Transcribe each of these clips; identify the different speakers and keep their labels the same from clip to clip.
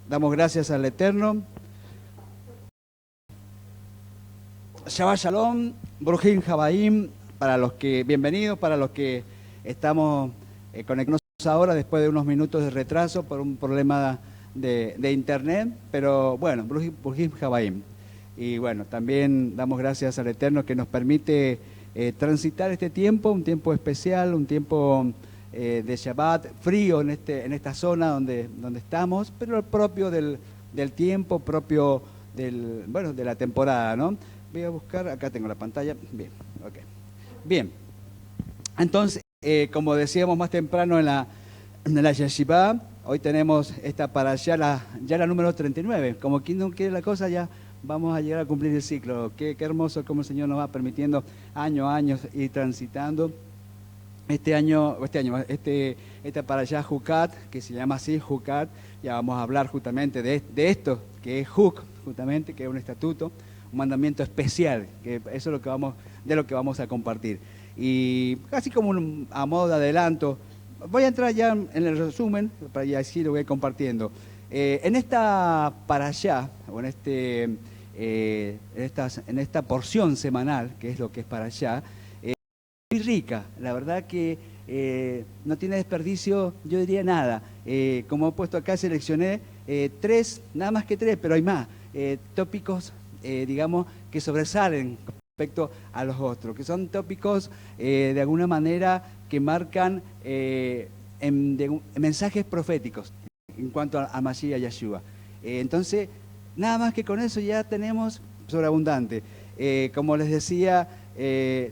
Speaker 1: Damos gracias al Eterno. Shabbat Shalom, Brujín Jabaim, bienvenidos para los que estamos conectados ahora después de unos minutos de retraso por un problema de internet, pero bueno, Brujín Jabaim. Y bueno, también damos gracias al Eterno que nos permite transitar este tiempo, un tiempo especial, un tiempo de Shabbat, frío en esta zona donde estamos, pero propio del tiempo, propio de la temporada, ¿no? Voy a buscar, acá tengo la pantalla, bien, ok. Bien, entonces, como decíamos más temprano en la Yeshiva, hoy tenemos esta para ya la número 39, como quien no quiere la cosa, ya vamos a llegar a cumplir el ciclo. Qué hermoso cómo el Señor nos va permitiendo año a año ir transitando. Esta para allá Jucat, que se llama así Jucat, ya vamos a hablar justamente de esto, que es Juk, justamente, que es un estatuto, un mandamiento especial, que eso es de lo que vamos a compartir. Y casi como a modo de adelanto, voy a entrar ya en el resumen, para ya así lo voy compartiendo. En esta para allá, o en esta porción semanal, que es lo que es para allá, muy rica, la verdad que no tiene desperdicio, yo diría nada. Como he puesto acá, seleccioné nada más que tres, pero hay más, tópicos, digamos, que sobresalen respecto a los otros, que son tópicos de alguna manera que marcan mensajes proféticos en cuanto a Mashiach Yeshua. Entonces, nada más que con eso ya tenemos sobreabundante. Como les decía,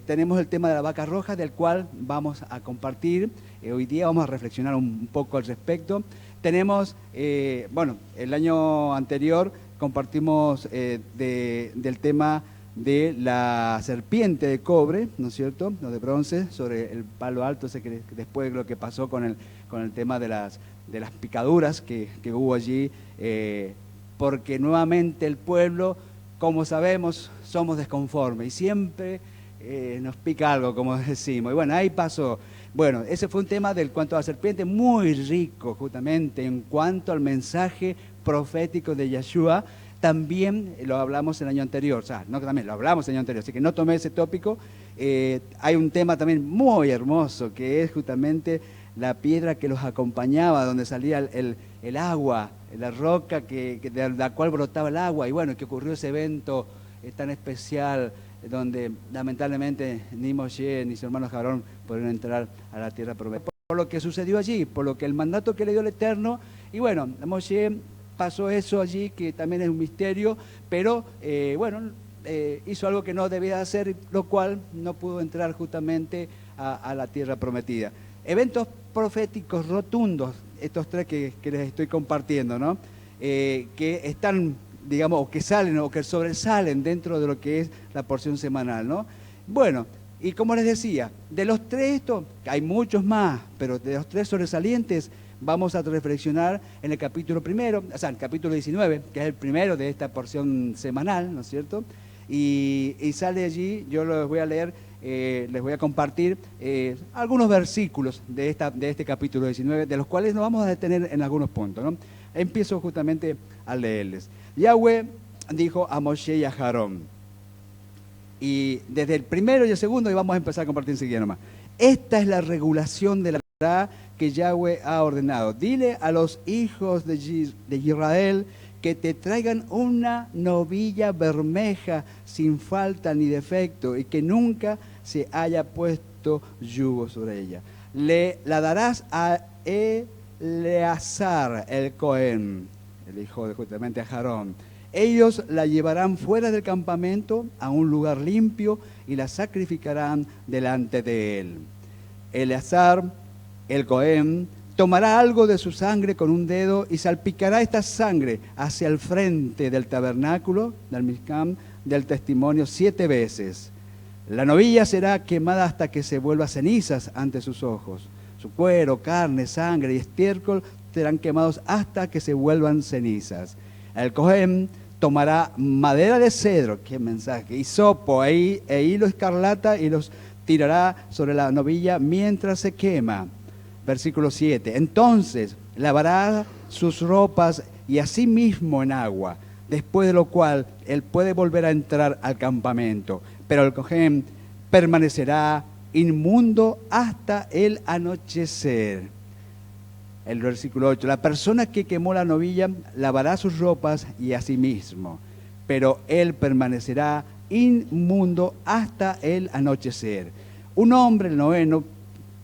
Speaker 1: tenemos el tema de la vaca roja, del cual vamos a compartir. Hoy día vamos a reflexionar un poco al respecto. Tenemos, el año anterior compartimos del tema de la serpiente de cobre, ¿no es cierto?, no de bronce, sobre el palo alto, que después lo que pasó con el tema de las picaduras que hubo allí, porque nuevamente el pueblo, como sabemos, somos desconformes y siempre nos pica algo, como decimos. Y bueno, ahí pasó. Bueno, ese fue un tema del cuanto a la serpiente muy rico, justamente, en cuanto al mensaje profético de Yeshua. También lo hablamos el año anterior, o sea, no también, lo hablamos el año anterior, así que no tomé ese tópico. Hay un tema también muy hermoso, que es justamente la piedra que los acompañaba, donde salía el agua, la roca de la cual brotaba el agua, y bueno, que ocurrió ese evento tan especial, donde lamentablemente ni Moshe ni su hermano Aarón pudieron entrar a la tierra prometida. Por lo que sucedió allí, por lo que el mandato que le dio el Eterno, y bueno, Moshe pasó eso allí, que también es un misterio, pero hizo algo que no debía hacer, lo cual no pudo entrar justamente a la tierra prometida. Eventos proféticos rotundos, estos tres que les estoy compartiendo, ¿no? Que están, digamos, o que salen o que sobresalen dentro de lo que es la porción semanal, ¿no? Bueno, y como les decía, de los tres, hay muchos más, pero de los tres sobresalientes vamos a reflexionar en el capítulo primero, o sea, el capítulo 19, que es el primero de esta porción semanal, ¿no es cierto? Y sale allí, yo les voy a leer, les voy a compartir algunos versículos de este capítulo 19, de los cuales nos vamos a detener en algunos puntos, ¿no? Empiezo justamente a leerles. Yahweh dijo a Moshe y a Aarón, y desde el primero y el segundo, y vamos a empezar a compartir enseguida nomás. Esta es la regulación de la Torá que Yahweh ha ordenado. Dile a los hijos de Israel que te traigan una novilla bermeja sin falta ni defecto y que nunca se haya puesto yugo sobre ella. La darás a Eleazar el Cohen, el hijo de justamente a Aarón. Ellos la llevarán fuera del campamento a un lugar limpio y la sacrificarán delante de él. Eleazar el Cohen tomará algo de su sangre con un dedo y salpicará esta sangre hacia el frente del tabernáculo, del Mishkan, del testimonio 7 veces. La novilla será quemada hasta que se vuelva cenizas ante sus ojos. Su cuero, carne, sangre y estiércol serán quemados hasta que se vuelvan cenizas. El Cohen tomará madera de cedro, qué mensaje, hisopo e hilo escarlata y los tirará sobre la novilla mientras se quema. Versículo 7. Entonces lavará sus ropas y asimismo en agua, después de lo cual él puede volver a entrar al campamento. Pero el Cohen permanecerá inmundo hasta el anochecer. El versículo 8, la persona que quemó la novilla lavará sus ropas y a sí mismo, pero él permanecerá inmundo hasta el anochecer. Un hombre, el noveno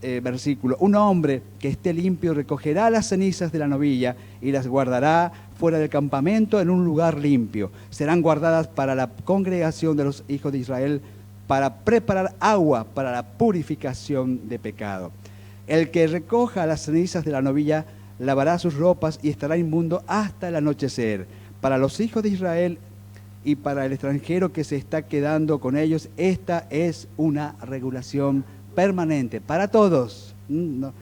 Speaker 1: versículo, un hombre que esté limpio recogerá las cenizas de la novilla y las guardará fuera del campamento en un lugar limpio. Serán guardadas para la congregación de los hijos de Israel para preparar agua para la purificación de pecado. El que recoja las cenizas de la novilla lavará sus ropas y estará inmundo hasta el anochecer. Para los hijos de Israel y para el extranjero que se está quedando con ellos, esta es una regulación permanente para todos. No.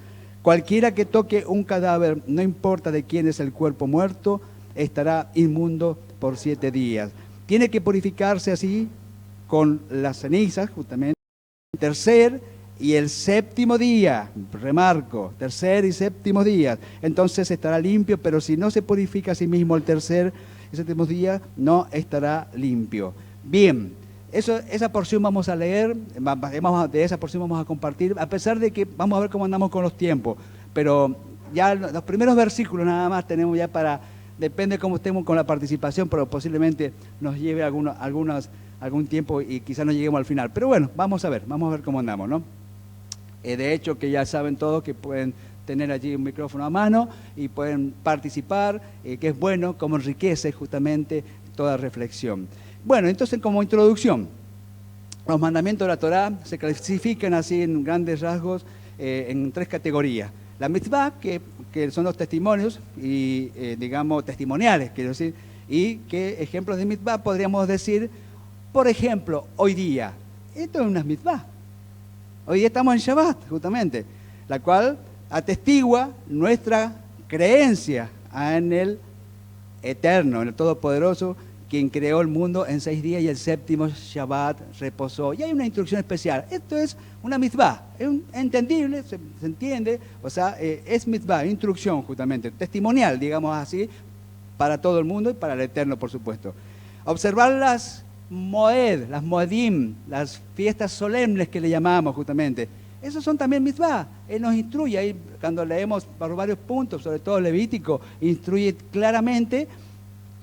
Speaker 1: Cualquiera que toque un cadáver, no importa de quién es el cuerpo muerto, estará inmundo por 7 días. Tiene que purificarse así con las cenizas, justamente, tercer y el séptimo día, remarco, tercer y séptimo día, entonces estará limpio, pero si no se purifica a sí mismo el tercer y séptimo día, no estará limpio. Bien, esa porción vamos a leer, de esa porción vamos a compartir, a pesar de que vamos a ver cómo andamos con los tiempos, pero ya los primeros versículos nada más tenemos ya para, depende cómo estemos con la participación, pero posiblemente nos lleve algún tiempo y quizás no lleguemos al final. Pero bueno, vamos a ver cómo andamos, ¿no? De hecho, que ya saben todos que pueden tener allí un micrófono a mano y pueden participar, que es bueno, como enriquece justamente toda reflexión. Bueno, entonces como introducción, los mandamientos de la Torá se clasifican así en grandes rasgos en 3 categorías. La mitzvah, que son los testimonios, y digamos testimoniales, quiero decir, y que ejemplos de mitzvah podríamos decir, por ejemplo, hoy día, esto es una mitzvah. Hoy día estamos en Shabbat, justamente, la cual atestigua nuestra creencia en el Eterno, en el Todopoderoso, quien creó el mundo en 6 días y el séptimo Shabbat reposó. Y hay una instrucción especial. Esto es una mitzvah, es entendible, se entiende, o sea, es mitzvah, instrucción justamente, testimonial, digamos así, para todo el mundo y para el Eterno, por supuesto. Observar las Moed, las Moedim, las fiestas solemnes que le llamamos justamente. Esos son también mitzvah. Él nos instruye, ahí cuando leemos por varios puntos, sobre todo Levítico, instruye claramente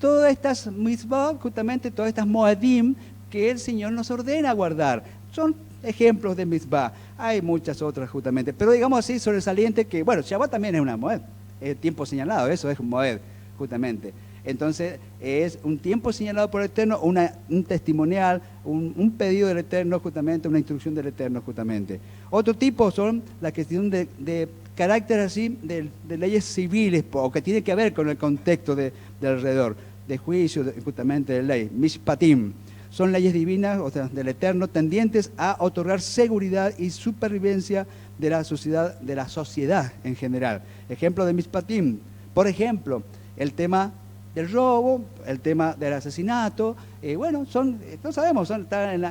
Speaker 1: todas estas mitzvah, justamente todas estas Moedim que el Señor nos ordena guardar. Son ejemplos de mitzvah. Hay muchas otras justamente, pero digamos así sobresaliente que, bueno, Shabbat también es una Moed, es tiempo señalado, eso es un Moed justamente. Entonces es un tiempo señalado por el Eterno, un testimonial, un pedido del Eterno justamente, una instrucción del Eterno justamente. Otro tipo son las que tienen de carácter así, de leyes civiles, o que tiene que ver con el contexto de alrededor, de juicio, justamente de ley, mishpatim. Son leyes divinas, o sea, del Eterno, tendientes a otorgar seguridad y supervivencia de la sociedad en general. Ejemplo de mishpatim, por ejemplo, el tema del robo, el tema del asesinato, bueno, no sabemos, están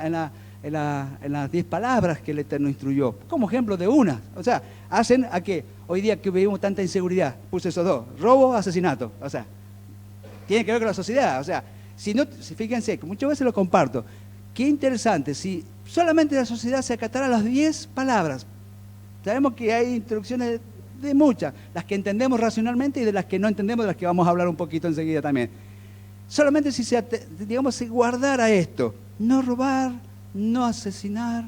Speaker 1: en las 10 palabras que el Eterno instruyó, como ejemplo de una. O sea, hacen a que hoy día que vivimos tanta inseguridad, puse esos dos, robo, asesinato, o sea, tiene que ver con la sociedad. O sea, fíjense, que muchas veces lo comparto, qué interesante, si solamente la sociedad se acatara las 10 palabras, sabemos que hay instrucciones de muchas, las que entendemos racionalmente y de las que no entendemos, de las que vamos a hablar un poquito enseguida también. Solamente si se guardara esto, no robar, no asesinar,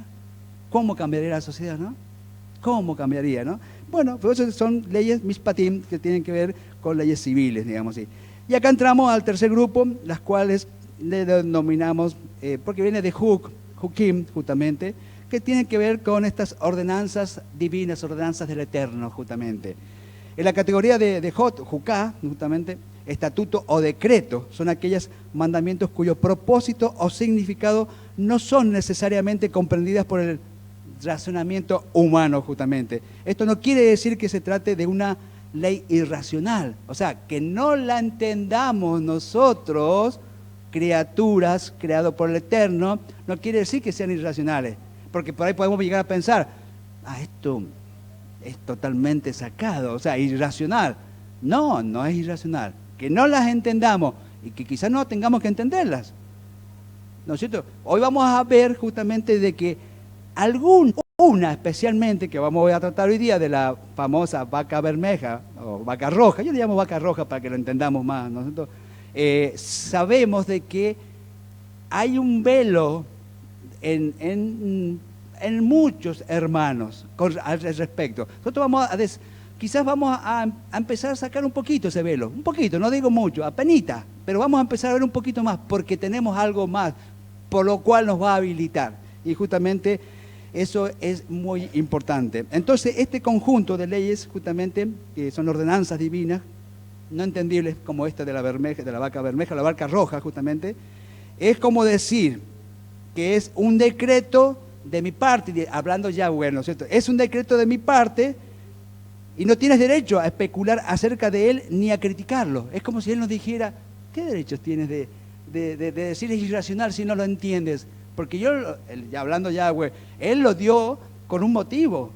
Speaker 1: ¿cómo cambiaría la sociedad, no? ¿Cómo cambiaría, no? Bueno, pues eso son leyes mishpatim que tienen que ver con leyes civiles, digamos así. Y acá entramos al tercer grupo, las cuales le denominamos, porque viene de Hukim, justamente, que tienen que ver con estas ordenanzas divinas, ordenanzas del Eterno, justamente. En la categoría de Juká, justamente, estatuto o decreto, son aquellos mandamientos cuyo propósito o significado no son necesariamente comprendidas por el razonamiento humano, justamente. Esto no quiere decir que se trate de una ley irracional, o sea, que no la entendamos nosotros, criaturas creadas por el Eterno, no quiere decir que sean irracionales. Porque por ahí podemos llegar a pensar, esto es totalmente sacado, o sea, irracional. No, no es irracional. Que no las entendamos y que quizás no tengamos que entenderlas. ¿No es cierto? Hoy vamos a ver justamente de que una especialmente, que voy a tratar hoy día de la famosa vaca bermeja o vaca roja, yo le llamo vaca roja para que lo entendamos más, ¿no es cierto? Sabemos de que hay un velo en muchos hermanos al respecto. Nosotros quizás vamos a empezar a sacar un poquito ese velo, un poquito, no digo mucho, apenita, pero vamos a empezar a ver un poquito más porque tenemos algo más, por lo cual nos va a habilitar. Y justamente eso es muy importante. Entonces, este conjunto de leyes, justamente, que son ordenanzas divinas, no entendibles como esta de la vaca bermeja, la vaca roja, justamente, es como decir que es un decreto de mi parte, hablando ya, bueno, ¿cierto? Es un decreto de mi parte y no tienes derecho a especular acerca de él ni a criticarlo. Es como si él nos dijera, ¿qué derechos tienes de decir es irracional si no lo entiendes? Porque hablando ya, güey, él lo dio con un motivo,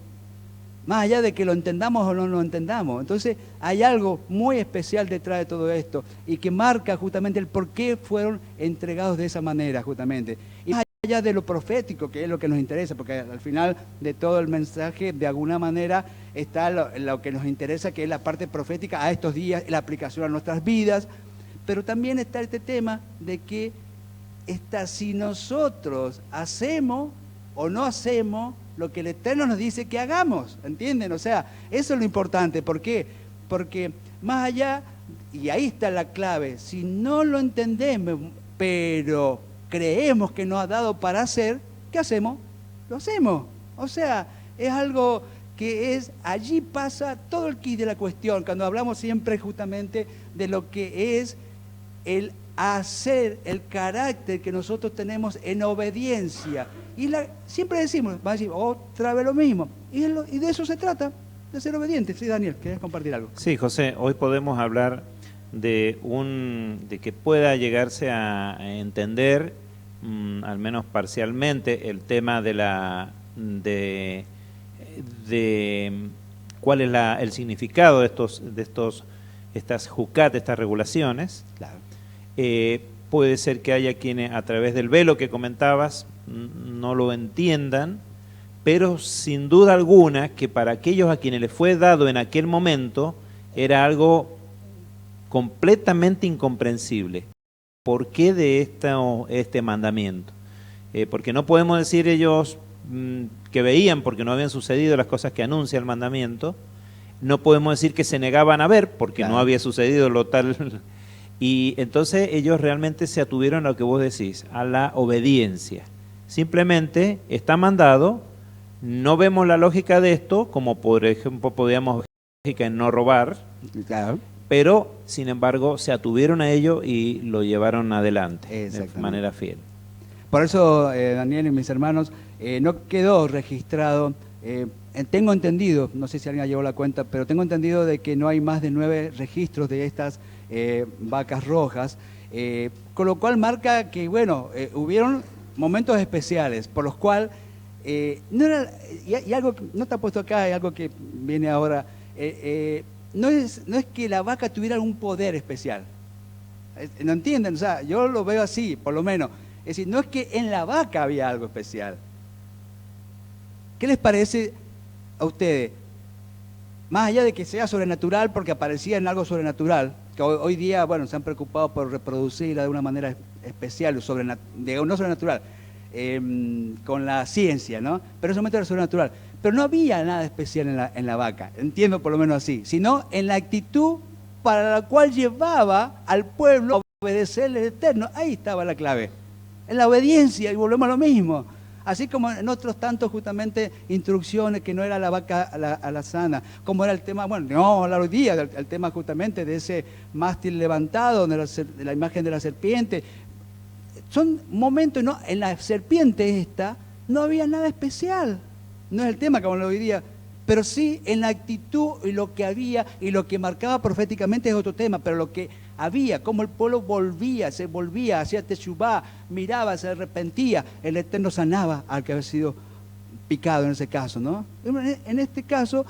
Speaker 1: más allá de que lo entendamos o no lo entendamos. Entonces hay algo muy especial detrás de todo esto y que marca justamente el por qué fueron entregados de esa manera, justamente. Y más allá de lo profético, que es lo que nos interesa, porque al final de todo el mensaje, de alguna manera, está lo que nos interesa, que es la parte profética a estos días, la aplicación a nuestras vidas, pero también está este tema de que si nosotros hacemos o no hacemos lo que el Eterno nos dice que hagamos, ¿entienden? O sea, eso es lo importante. ¿Por qué? Porque más allá, y ahí está la clave, si no lo entendemos, pero creemos que nos ha dado para hacer, ¿qué hacemos? Lo hacemos. O sea, es algo que allí pasa todo el quid de la cuestión, cuando hablamos siempre justamente de lo que es el hacer, el carácter que nosotros tenemos en obediencia. Y siempre decimos, va a decir otra vez lo mismo. Y de eso se trata, de ser obediente. Sí, Daniel, ¿querías compartir algo?
Speaker 2: Sí, José, hoy podemos hablar de que pueda llegarse a entender, al menos parcialmente, el tema de cuál es el significado de estas jucat, de estas regulaciones.
Speaker 1: Claro.
Speaker 2: Puede ser que haya quienes a través del velo que comentabas no lo entiendan, pero sin duda alguna que para aquellos a quienes les fue dado en aquel momento era algo completamente incomprensible. ¿Por qué de este mandamiento? Porque no podemos decir ellos que veían porque no habían sucedido las cosas que anuncia el mandamiento, no podemos decir que se negaban a ver porque claro, no había sucedido lo tal. Y entonces ellos realmente se atuvieron a lo que vos decís, a la obediencia. Simplemente está mandado, no vemos la lógica de esto, como por ejemplo podríamos ver la lógica en no robar, claro, pero sin embargo se atuvieron a ello y lo llevaron adelante de manera fiel.
Speaker 1: Por eso, Daniel y mis hermanos, no quedó registrado, tengo entendido, no sé si alguien ha llevado la cuenta, pero tengo entendido de que no hay más de 9 registros de estas vacas rojas, con lo cual marca que, bueno, hubieron momentos especiales, por los cuales, no era, y algo que no está puesto acá, hay algo que viene ahora, no es que la vaca tuviera algún poder especial, ¿no entienden? O sea, yo lo veo así, por lo menos, es decir, no es que en la vaca había algo especial. ¿Qué les parece a ustedes? Más allá de que sea sobrenatural, porque aparecía en algo sobrenatural, que hoy día, bueno, se han preocupado por reproducirla de una manera especial, no sobrenatural, con la ciencia, ¿no? Pero en ese momento era sobrenatural. Pero no había nada especial en la vaca, entiendo por lo menos así, sino en la actitud para la cual llevaba al pueblo a obedecerle al Eterno. Ahí estaba la clave, en la obediencia, y volvemos a lo mismo. Así como en otros tantos justamente instrucciones que no era la vaca alazana, como era el tema, bueno, no hablar hoy día el tema justamente de ese mástil levantado, de la imagen de la serpiente. Son momentos, ¿no? En la serpiente esta no había nada especial, no es el tema como lo hoy día, pero sí en la actitud y lo que había y lo que marcaba proféticamente es otro tema, pero lo que había, como el pueblo se volvía, hacía teshuvá, miraba, se arrepentía, el Eterno sanaba al que había sido picado en ese caso, ¿no? En este caso,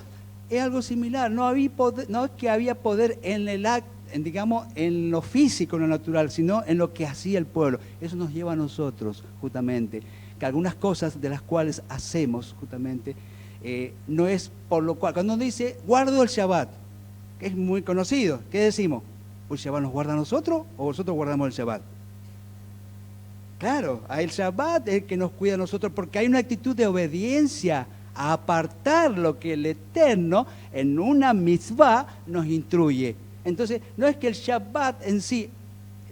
Speaker 1: es algo similar. No es que había poder en el acto, digamos, en lo físico, en lo natural, sino en lo que hacía el pueblo. Eso nos lleva a nosotros, justamente, que algunas cosas de las cuales hacemos, justamente, no es por lo cual. Cuando uno dice, guardo el Shabbat, que es muy conocido, ¿qué decimos? ¿El Shabbat nos guarda a nosotros o nosotros guardamos el Shabbat? Claro, el Shabbat es el que nos cuida a nosotros, porque hay una actitud de obediencia a apartar lo que el Eterno en una mitzvah nos instruye. Entonces, no es que el Shabbat en sí,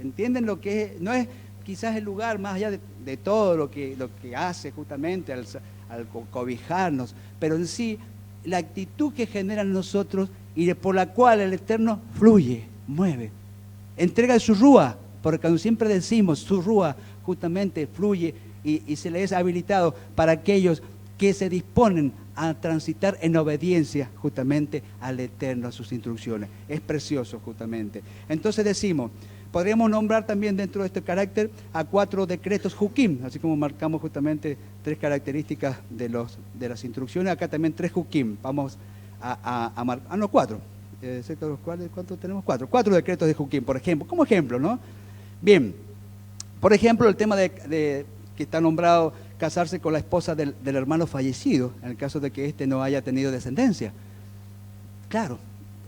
Speaker 1: ¿entienden lo que es? No es quizás el lugar más allá de todo lo que hace justamente al cobijarnos, pero en sí, la actitud que genera en nosotros y por la cual el Eterno fluye, mueve, entrega su rúa, porque cuando siempre decimos su rúa, justamente fluye y se le es habilitado para aquellos que se disponen a transitar en obediencia justamente al Eterno, a sus instrucciones. Es precioso justamente. Entonces decimos, podríamos nombrar también dentro de este carácter a 4 decretos Jukim, así como marcamos justamente 3 características de las instrucciones, acá también 3 Jukim. Vamos a marcar, no, 4, excepto los cuales, ¿cuántos tenemos? 4 decretos de Jukim, por ejemplo, como ejemplo, ¿no? Bien, por ejemplo, el tema de que está nombrado casarse con la esposa del hermano fallecido, en el caso de que éste no haya tenido descendencia. Claro,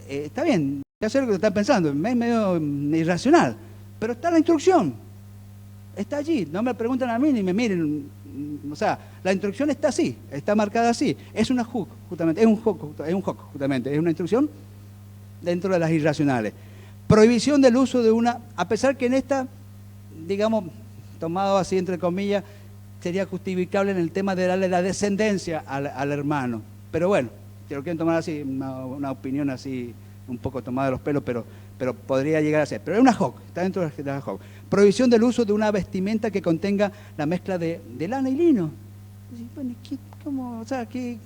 Speaker 1: está bien, ya sé lo que están pensando, es medio irracional, pero está la instrucción, está allí, no me preguntan a mí ni me miren, o sea, la instrucción está así, está marcada así, es una hook, justamente, es un hook, justamente, es una instrucción dentro de las irracionales. Prohibición del uso de una, a pesar que en esta, digamos, tomado así entre comillas, sería justificable en el tema de darle la descendencia al hermano. Pero bueno, si lo quieren tomar así, una opinión así, un poco tomada de los pelos, pero podría llegar a ser. Pero es una hoc, está dentro de la hoc. Prohibición del uso de una vestimenta que contenga la mezcla de lana y lino. Bueno, ¿cómo? O sea, ¿qué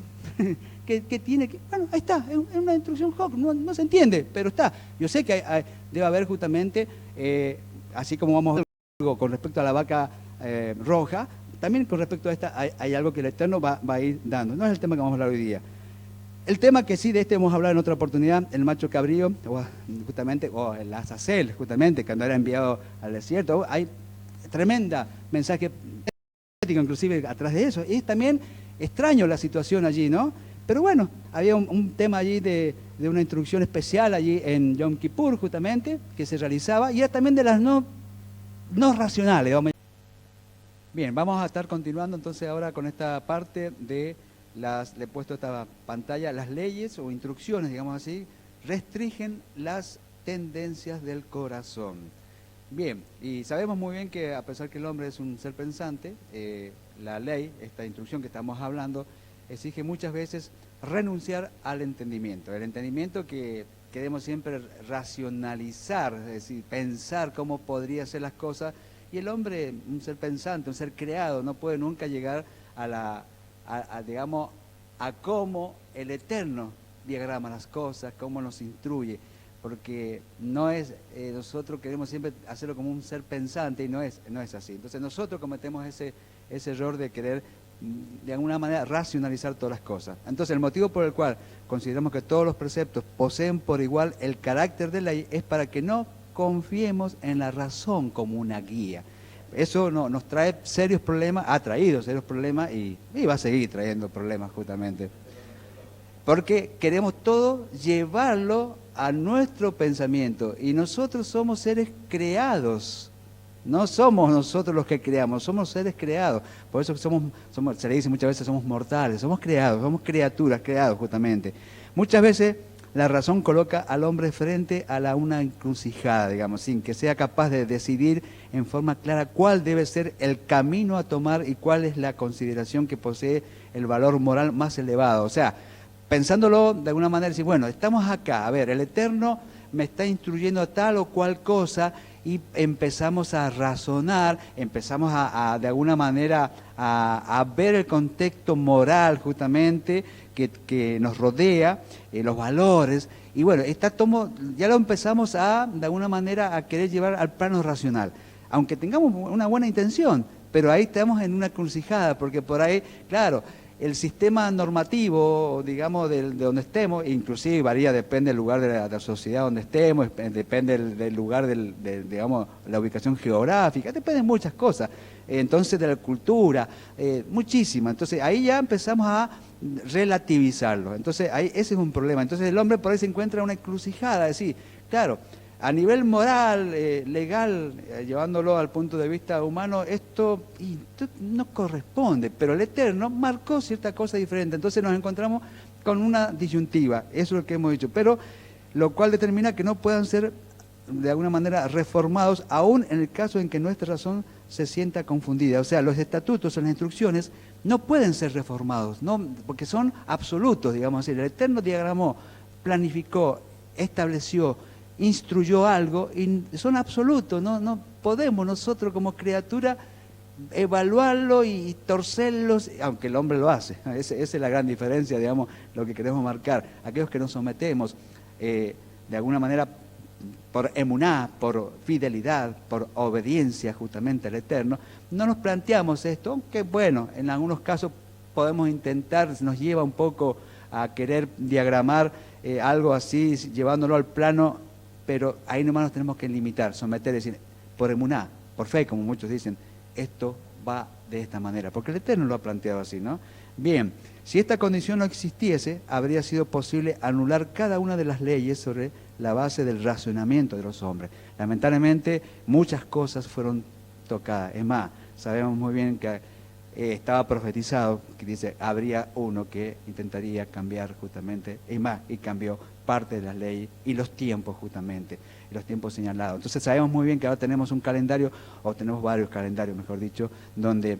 Speaker 1: tiene que...? Bueno, ahí está, es una instrucción hoc, no se entiende, pero está. Yo sé que debe haber justamente, así como vamos a ver con respecto a la vaca roja, también con respecto a esta hay algo que el Eterno va a ir dando. No es el tema que vamos a hablar hoy día. El tema que sí, de este vamos a hablar en otra oportunidad, el macho cabrío, justamente, o el Azazel, justamente, cuando era enviado al desierto. Hay tremenda mensaje ético, inclusive, atrás de eso. Y es también extraño la situación allí, ¿no? Pero bueno, había un tema allí de una instrucción especial allí en Yom Kippur, justamente, que se realizaba, y era también de las no racionales, vamos. Bien, vamos a estar continuando entonces ahora con esta parte de le he puesto esta pantalla, las leyes o instrucciones, digamos así, restringen las tendencias del corazón. Bien, y sabemos muy bien que a pesar que el hombre es un ser pensante, la ley, esta instrucción que estamos hablando, exige muchas veces renunciar al entendimiento. El entendimiento que queremos siempre racionalizar, es decir, pensar cómo podrían ser las cosas. Y el hombre, un ser pensante, un ser creado, no puede nunca llegar digamos, a cómo el Eterno diagrama las cosas, cómo nos instruye, porque no es, nosotros queremos siempre hacerlo como un ser pensante y no es así. Entonces nosotros cometemos ese error de querer, de alguna manera, racionalizar todas las cosas. Entonces el motivo por el cual consideramos que todos los preceptos poseen por igual el carácter de ley es para que no confiemos en la razón como una guía. Eso nos trae serios problemas, ha traído serios problemas y va a seguir trayendo problemas justamente. Porque queremos todo llevarlo a nuestro pensamiento y nosotros somos seres creados. No somos nosotros los que creamos, somos seres creados. Por eso se le dice muchas veces somos mortales, somos creados, somos criaturas creados justamente. Muchas veces la razón coloca al hombre frente a una encrucijada, digamos, sin que sea capaz de decidir en forma clara cuál debe ser el camino a tomar y cuál es la consideración que posee el valor moral más elevado. O sea, pensándolo de alguna manera, decir, bueno, estamos acá, a ver, el Eterno me está instruyendo a tal o cual cosa y empezamos a razonar, empezamos de alguna manera a ver el contexto moral justamente que nos rodea, los valores, y bueno, ya lo empezamos de alguna manera a querer llevar al plano racional, aunque tengamos una buena intención, pero ahí estamos en una encrucijada, porque por ahí, claro, el sistema normativo, digamos, de donde estemos, inclusive varía, depende del lugar de la sociedad donde estemos, depende del lugar, digamos, la ubicación geográfica, depende de muchas cosas. Entonces, de la cultura, muchísima. Entonces, ahí ya empezamos a relativizarlo. Entonces, ahí ese es un problema. Entonces, el hombre por ahí se encuentra en una encrucijada, es decir, claro, a nivel moral, legal, llevándolo al punto de vista humano, esto no corresponde, pero el Eterno marcó cierta cosa diferente. Entonces nos encontramos con una disyuntiva, eso es lo que hemos dicho, pero lo cual determina que no puedan ser de alguna manera reformados, aún en el caso en que nuestra razón se sienta confundida. O sea, los estatutos o las instrucciones no pueden ser reformados, ¿no? Porque son absolutos, digamos así. El Eterno diagramó, planificó, estableció, instruyó algo y son absolutos, no podemos nosotros como criatura evaluarlo y torcerlos, aunque el hombre lo hace. Esa es la gran diferencia, digamos, lo que queremos marcar. Aquellos que nos sometemos de alguna manera por emuná, por fidelidad, por obediencia justamente al Eterno, no nos planteamos esto, aunque bueno, en algunos casos podemos intentar, nos lleva un poco a querer diagramar algo así, llevándolo al plano, pero ahí nomás nos tenemos que limitar, someter, decir, por emuná, por fe, como muchos dicen, esto va de esta manera, porque el Eterno lo ha planteado así, ¿no? Bien, si esta condición no existiese, habría sido posible anular cada una de las leyes sobre la base del razonamiento de los hombres. Lamentablemente, muchas cosas fueron tocadas. Es más, sabemos muy bien que estaba profetizado, que dice, habría uno que intentaría cambiar justamente, es más, y cambió parte de las leyes y los tiempos justamente, y los tiempos señalados. Entonces sabemos muy bien que ahora tenemos un calendario, o tenemos varios calendarios, mejor dicho, donde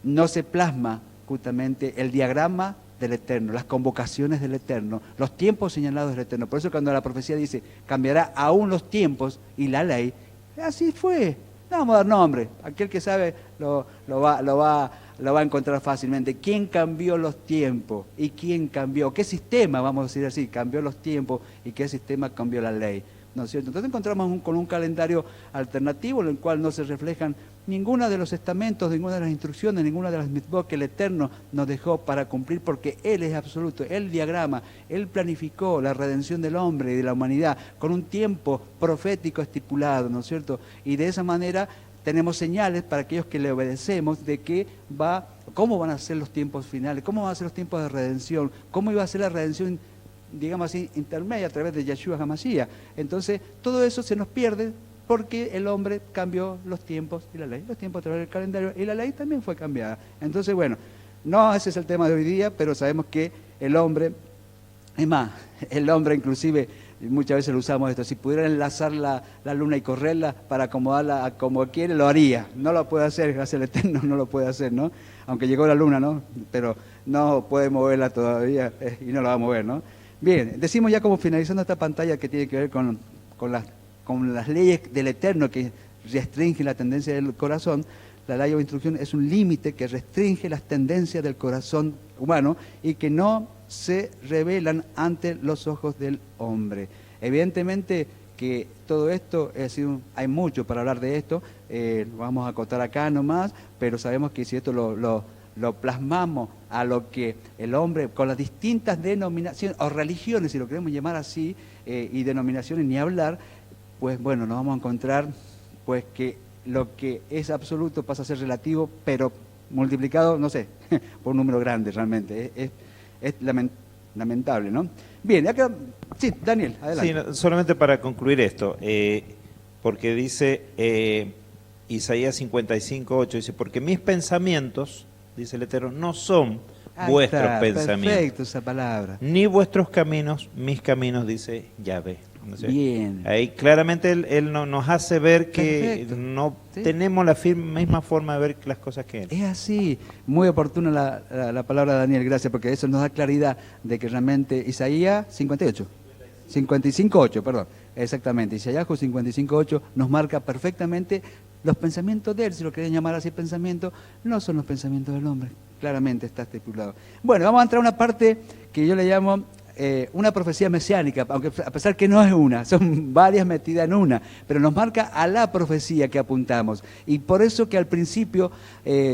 Speaker 1: no se plasma justamente el diagrama del Eterno, las convocaciones del Eterno, los tiempos señalados del Eterno. Por eso cuando la profecía dice, cambiará aún los tiempos y la ley, así fue. No vamos a dar nombre, aquel que sabe lo va a encontrar fácilmente. ¿Quién cambió los tiempos? ¿Y quién cambió? ¿Qué sistema, vamos a decir así, cambió los tiempos y qué sistema cambió la ley? ¿No es cierto? Entonces encontramos con un calendario alternativo en el cual no se reflejan ninguna de los estamentos, ninguna de las instrucciones, ninguna de las mitzvot que el Eterno nos dejó para cumplir, porque Él es absoluto, Él diagrama, Él planificó la redención del hombre y de la humanidad con un tiempo profético estipulado, ¿no es cierto? Y de esa manera tenemos señales para aquellos que le obedecemos de que cómo van a ser los tiempos finales, cómo van a ser los tiempos de redención, cómo iba a ser la redención, digamos así, intermedia a través de Yeshua HaMashiach. Entonces, todo eso se nos pierde porque el hombre cambió los tiempos y la ley. Los tiempos a través del calendario y la ley también fue cambiada. Entonces, bueno, no ese es el tema de hoy día, pero sabemos que el hombre, es más, el hombre inclusive, muchas veces lo usamos esto, si pudiera enlazar la luna y correrla para acomodarla a como quiere, lo haría. No lo puede hacer, gracias al Eterno, no lo puede hacer, ¿no? Aunque llegó la luna, ¿no? Pero no puede moverla todavía y no la va a mover, ¿no? Bien, decimos ya como finalizando esta pantalla que tiene que ver con las leyes del Eterno que restringen la tendencia del corazón. La ley o instrucción es un límite que restringe las tendencias del corazón humano y que no se revelan ante los ojos del hombre. Evidentemente que todo esto, hay mucho para hablar de esto, lo vamos a acotar acá nomás, pero sabemos que si esto lo plasmamos a lo que el hombre, con las distintas denominaciones, o religiones, si lo queremos llamar así, y denominaciones ni hablar, pues bueno, nos vamos a encontrar pues que lo que es absoluto pasa a ser relativo, pero multiplicado, no sé, por un número grande realmente. Es lamentable, ¿no? Bien, acá, sí, Daniel, adelante.
Speaker 2: Sí, solamente para concluir esto, porque dice Isaías 55:8, dice, porque mis pensamientos, dice el Eterno, no son vuestros pensamientos.
Speaker 1: Perfecto esa palabra.
Speaker 2: Ni vuestros caminos, mis caminos, dice Yahvé. No sé.
Speaker 1: Bien.
Speaker 2: Ahí claramente él nos hace ver que
Speaker 1: Perfecto.
Speaker 2: no
Speaker 1: ¿Sí?
Speaker 2: tenemos la misma forma de ver las cosas que él.
Speaker 1: Es así, muy oportuna la palabra de Daniel, gracias, porque eso nos da claridad de que realmente Isaías 55:8, perdón, exactamente, Isaías 55:8 nos marca perfectamente los pensamientos de él, si lo quieren llamar así pensamiento, no son los pensamientos del hombre, claramente está estipulado. Bueno, vamos a entrar a una parte que yo le llamo una profecía mesiánica, aunque a pesar que no es una, son varias metidas en una, pero nos marca a la profecía que apuntamos. Y por eso que al principio,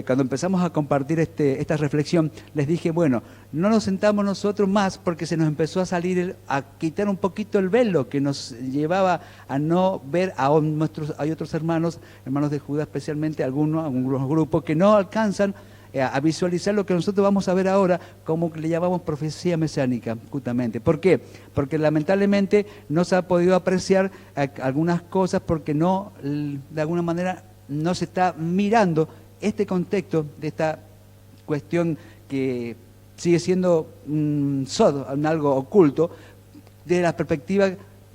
Speaker 1: cuando empezamos a compartir esta reflexión, les dije, bueno, no nos sentamos nosotros más porque se nos empezó a salir, a quitar un poquito el velo que nos llevaba a no ver hay otros hermanos de Judá especialmente, algunos grupos que no alcanzan a visualizar lo que nosotros vamos a ver ahora, como le llamamos profecía mesiánica, justamente. ¿Por qué? Porque lamentablemente no se ha podido apreciar algunas cosas porque no, de alguna manera, no se está mirando este contexto de esta cuestión que sigue siendo algo oculto, de la perspectiva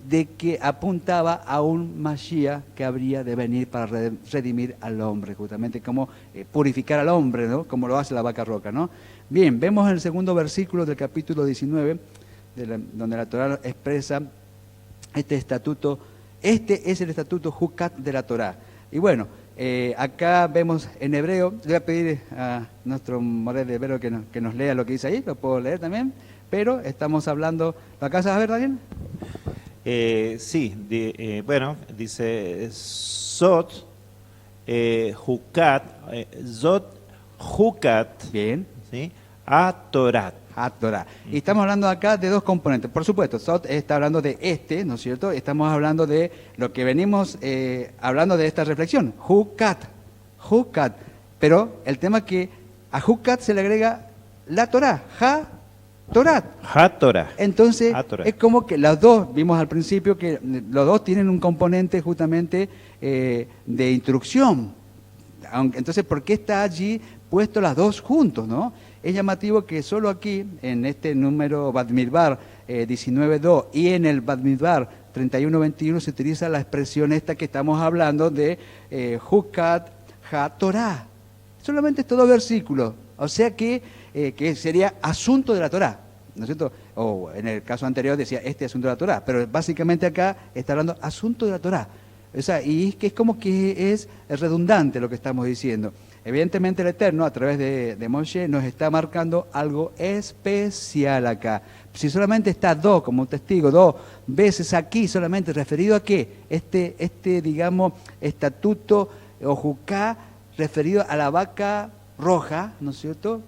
Speaker 1: de que apuntaba a un Mashiach que habría de venir para redimir al hombre, justamente como purificar al hombre, ¿no? Como lo hace la vaca roja, ¿no? Bien, vemos en el segundo versículo del capítulo 19, donde la Torá expresa este estatuto. Este es el estatuto Jucat de la Torá. Y bueno, acá vemos en hebreo, le voy a pedir a nuestro Morel de hebreo que nos lea lo que dice ahí, lo puedo leer también, pero estamos hablando, ¿lo acabas de ver, Daniel?
Speaker 2: Sí, bueno, dice Zot Jucat, Zot Jucat,
Speaker 1: bien,
Speaker 2: ¿sí? A Torat.
Speaker 1: A Torah. Y estamos hablando acá de dos componentes. Por supuesto, Zot está hablando de ¿no es cierto? Estamos hablando de lo que venimos hablando de esta reflexión. Jucat. Pero el tema es que a Jucat se le agrega la Torah. Torat.
Speaker 2: Ha-Torah.
Speaker 1: Entonces,
Speaker 2: Ha-Torah.
Speaker 1: es como que las dos, vimos al principio que los dos tienen un componente justamente de instrucción. Entonces, ¿por qué está allí puesto las dos juntos, no? Es llamativo que solo aquí, en este número Bamidbar 19.2 y en el Bamidbar 31.21 se utiliza la expresión esta que estamos hablando de Jucat Ha-Torah. Solamente estos dos versículos. O sea que sería asunto de la Torá, ¿no es cierto? O en el caso anterior decía este asunto de la Torá, pero básicamente acá está hablando asunto de la Torá. O sea, y es que es como que es redundante lo que estamos diciendo. Evidentemente el Eterno, a través de Moshe, nos está marcando algo especial acá. Si solamente está como un testigo, dos veces aquí, solamente referido a qué, digamos, estatuto o jucá, referido a la vaca roja, ¿no es cierto?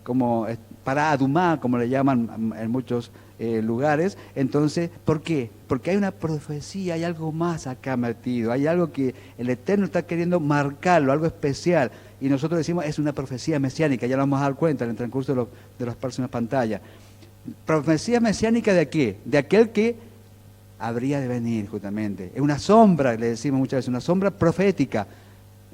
Speaker 1: Como para Adumá, como le llaman en muchos lugares. Entonces, ¿por qué? Porque hay una profecía, hay algo más acá metido, hay algo que el Eterno está queriendo marcarlo, algo especial. Y nosotros decimos, es una profecía mesiánica, ya lo vamos a dar cuenta en el transcurso de las próximas pantallas. ¿Profecía mesiánica de qué? De aquel que habría de venir, justamente. Es una sombra, le decimos muchas veces, una sombra profética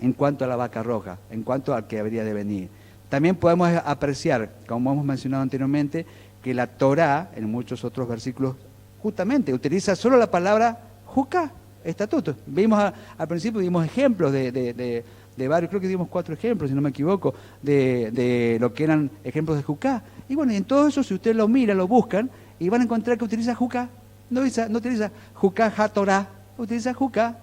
Speaker 1: en cuanto a la vaca roja, en cuanto al que habría de venir. También podemos apreciar, como hemos mencionado anteriormente, que la Torá, en muchos otros versículos, justamente utiliza solo la palabra jucá, estatuto. Vimos al principio, dimos ejemplos de varios, creo que dimos 4 ejemplos, si no me equivoco, de lo que eran ejemplos de jucá. Y bueno, y en todo eso, si ustedes lo miran, lo buscan, y van a encontrar que utiliza jucá, no utiliza jucá ha-Torá, utiliza jucá,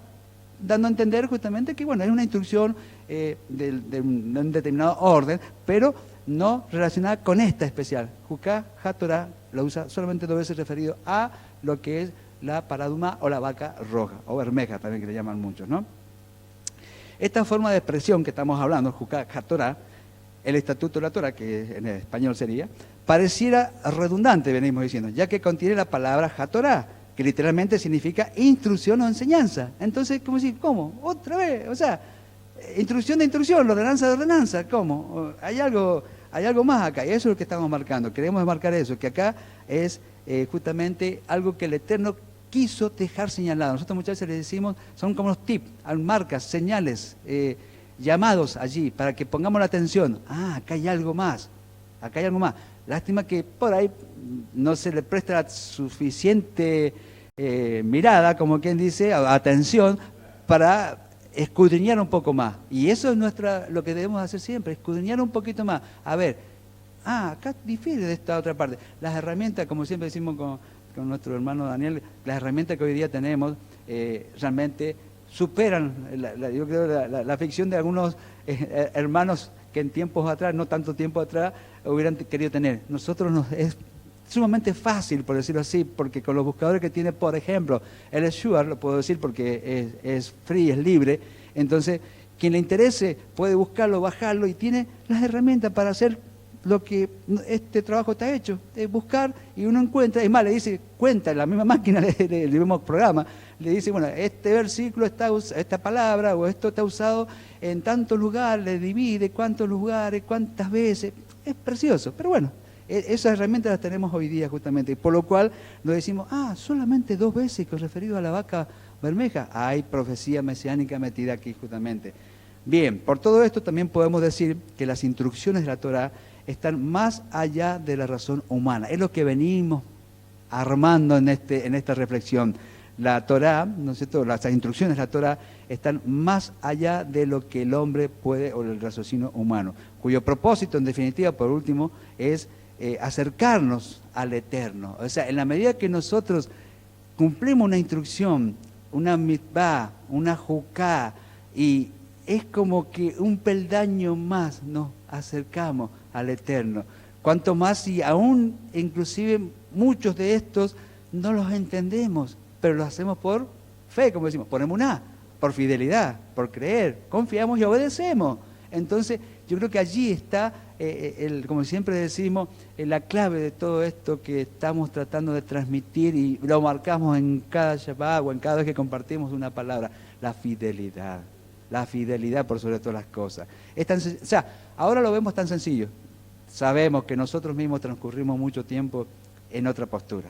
Speaker 1: dando a entender justamente que, bueno, es una instrucción de un determinado orden, pero no relacionada con esta especial. Jucá, ha-Torá, lo usa solamente 2 veces referido a lo que es la paraduma o la vaca roja, o bermeja también, que le llaman muchos, ¿no? Esta forma de expresión que estamos hablando, Jucá, ha-Torá, el estatuto de la Torá, que en español sería, pareciera redundante, venimos diciendo, ya que contiene la palabra ha-Torá, que literalmente significa instrucción o enseñanza. Entonces, ¿cómo? Otra vez, o sea, instrucción de instrucción, ordenanza de ordenanza, ¿cómo? Hay algo más acá, y eso es lo que estamos marcando. Queremos marcar eso, que acá es justamente algo que el Eterno quiso dejar señalado. Nosotros muchas veces le decimos, son como los tips, marcas, señales, llamados allí, para que pongamos la atención. Acá hay algo más, acá hay algo más. Lástima que por ahí no se le presta la suficiente mirada, como quien dice, atención, para escudriñar un poco más. Y eso es lo que debemos hacer siempre, escudriñar un poquito más. A ver, acá difiere de esta otra parte. Las herramientas, como siempre decimos con nuestro hermano Daniel, las herramientas que hoy día tenemos realmente superan, yo creo, la ficción de algunos hermanos que en tiempos atrás, no tanto tiempo atrás, hubieran querido tener. Nosotros es sumamente fácil, por decirlo así, porque con los buscadores que tiene, por ejemplo, el Shure, lo puedo decir porque es free, es libre, entonces quien le interese puede buscarlo, bajarlo y tiene las herramientas para hacer lo que este trabajo está hecho, es buscar y uno encuentra, es más, le dice, cuenta en la misma máquina, el mismo programa, le dice, bueno, este versículo, esta palabra o esto está usado en tantos lugares, le divide cuántos lugares, cuántas veces, es precioso, pero bueno, esas herramientas las tenemos hoy día justamente, por lo cual nos decimos, solamente 2 veces con referido a la vaca bermeja, hay profecía mesiánica metida aquí justamente. Bien, por todo esto también podemos decir que las instrucciones de la Torá están más allá de la razón humana. Es lo que venimos armando en esta reflexión. La Torá, ¿no es cierto?, las instrucciones de la Torá están más allá de lo que el hombre puede, o el raciocinio humano, cuyo propósito, en definitiva, por último, es acercarnos al Eterno. O sea, en la medida que nosotros cumplimos una instrucción, una mitzvah, una juká, y es como que un peldaño más nos acercamos al Eterno. Cuanto más si aún inclusive muchos de estos no los entendemos, pero lo hacemos por fe, como decimos, por emuná, por fidelidad, por creer, confiamos y obedecemos. Entonces yo creo que allí está, como siempre decimos, la clave de todo esto que estamos tratando de transmitir y lo marcamos en cada Shabbat o en cada vez que compartimos una palabra, la fidelidad. La fidelidad por sobre todas las cosas. O sea, ahora lo vemos tan sencillo. Sabemos que nosotros mismos transcurrimos mucho tiempo en otra postura.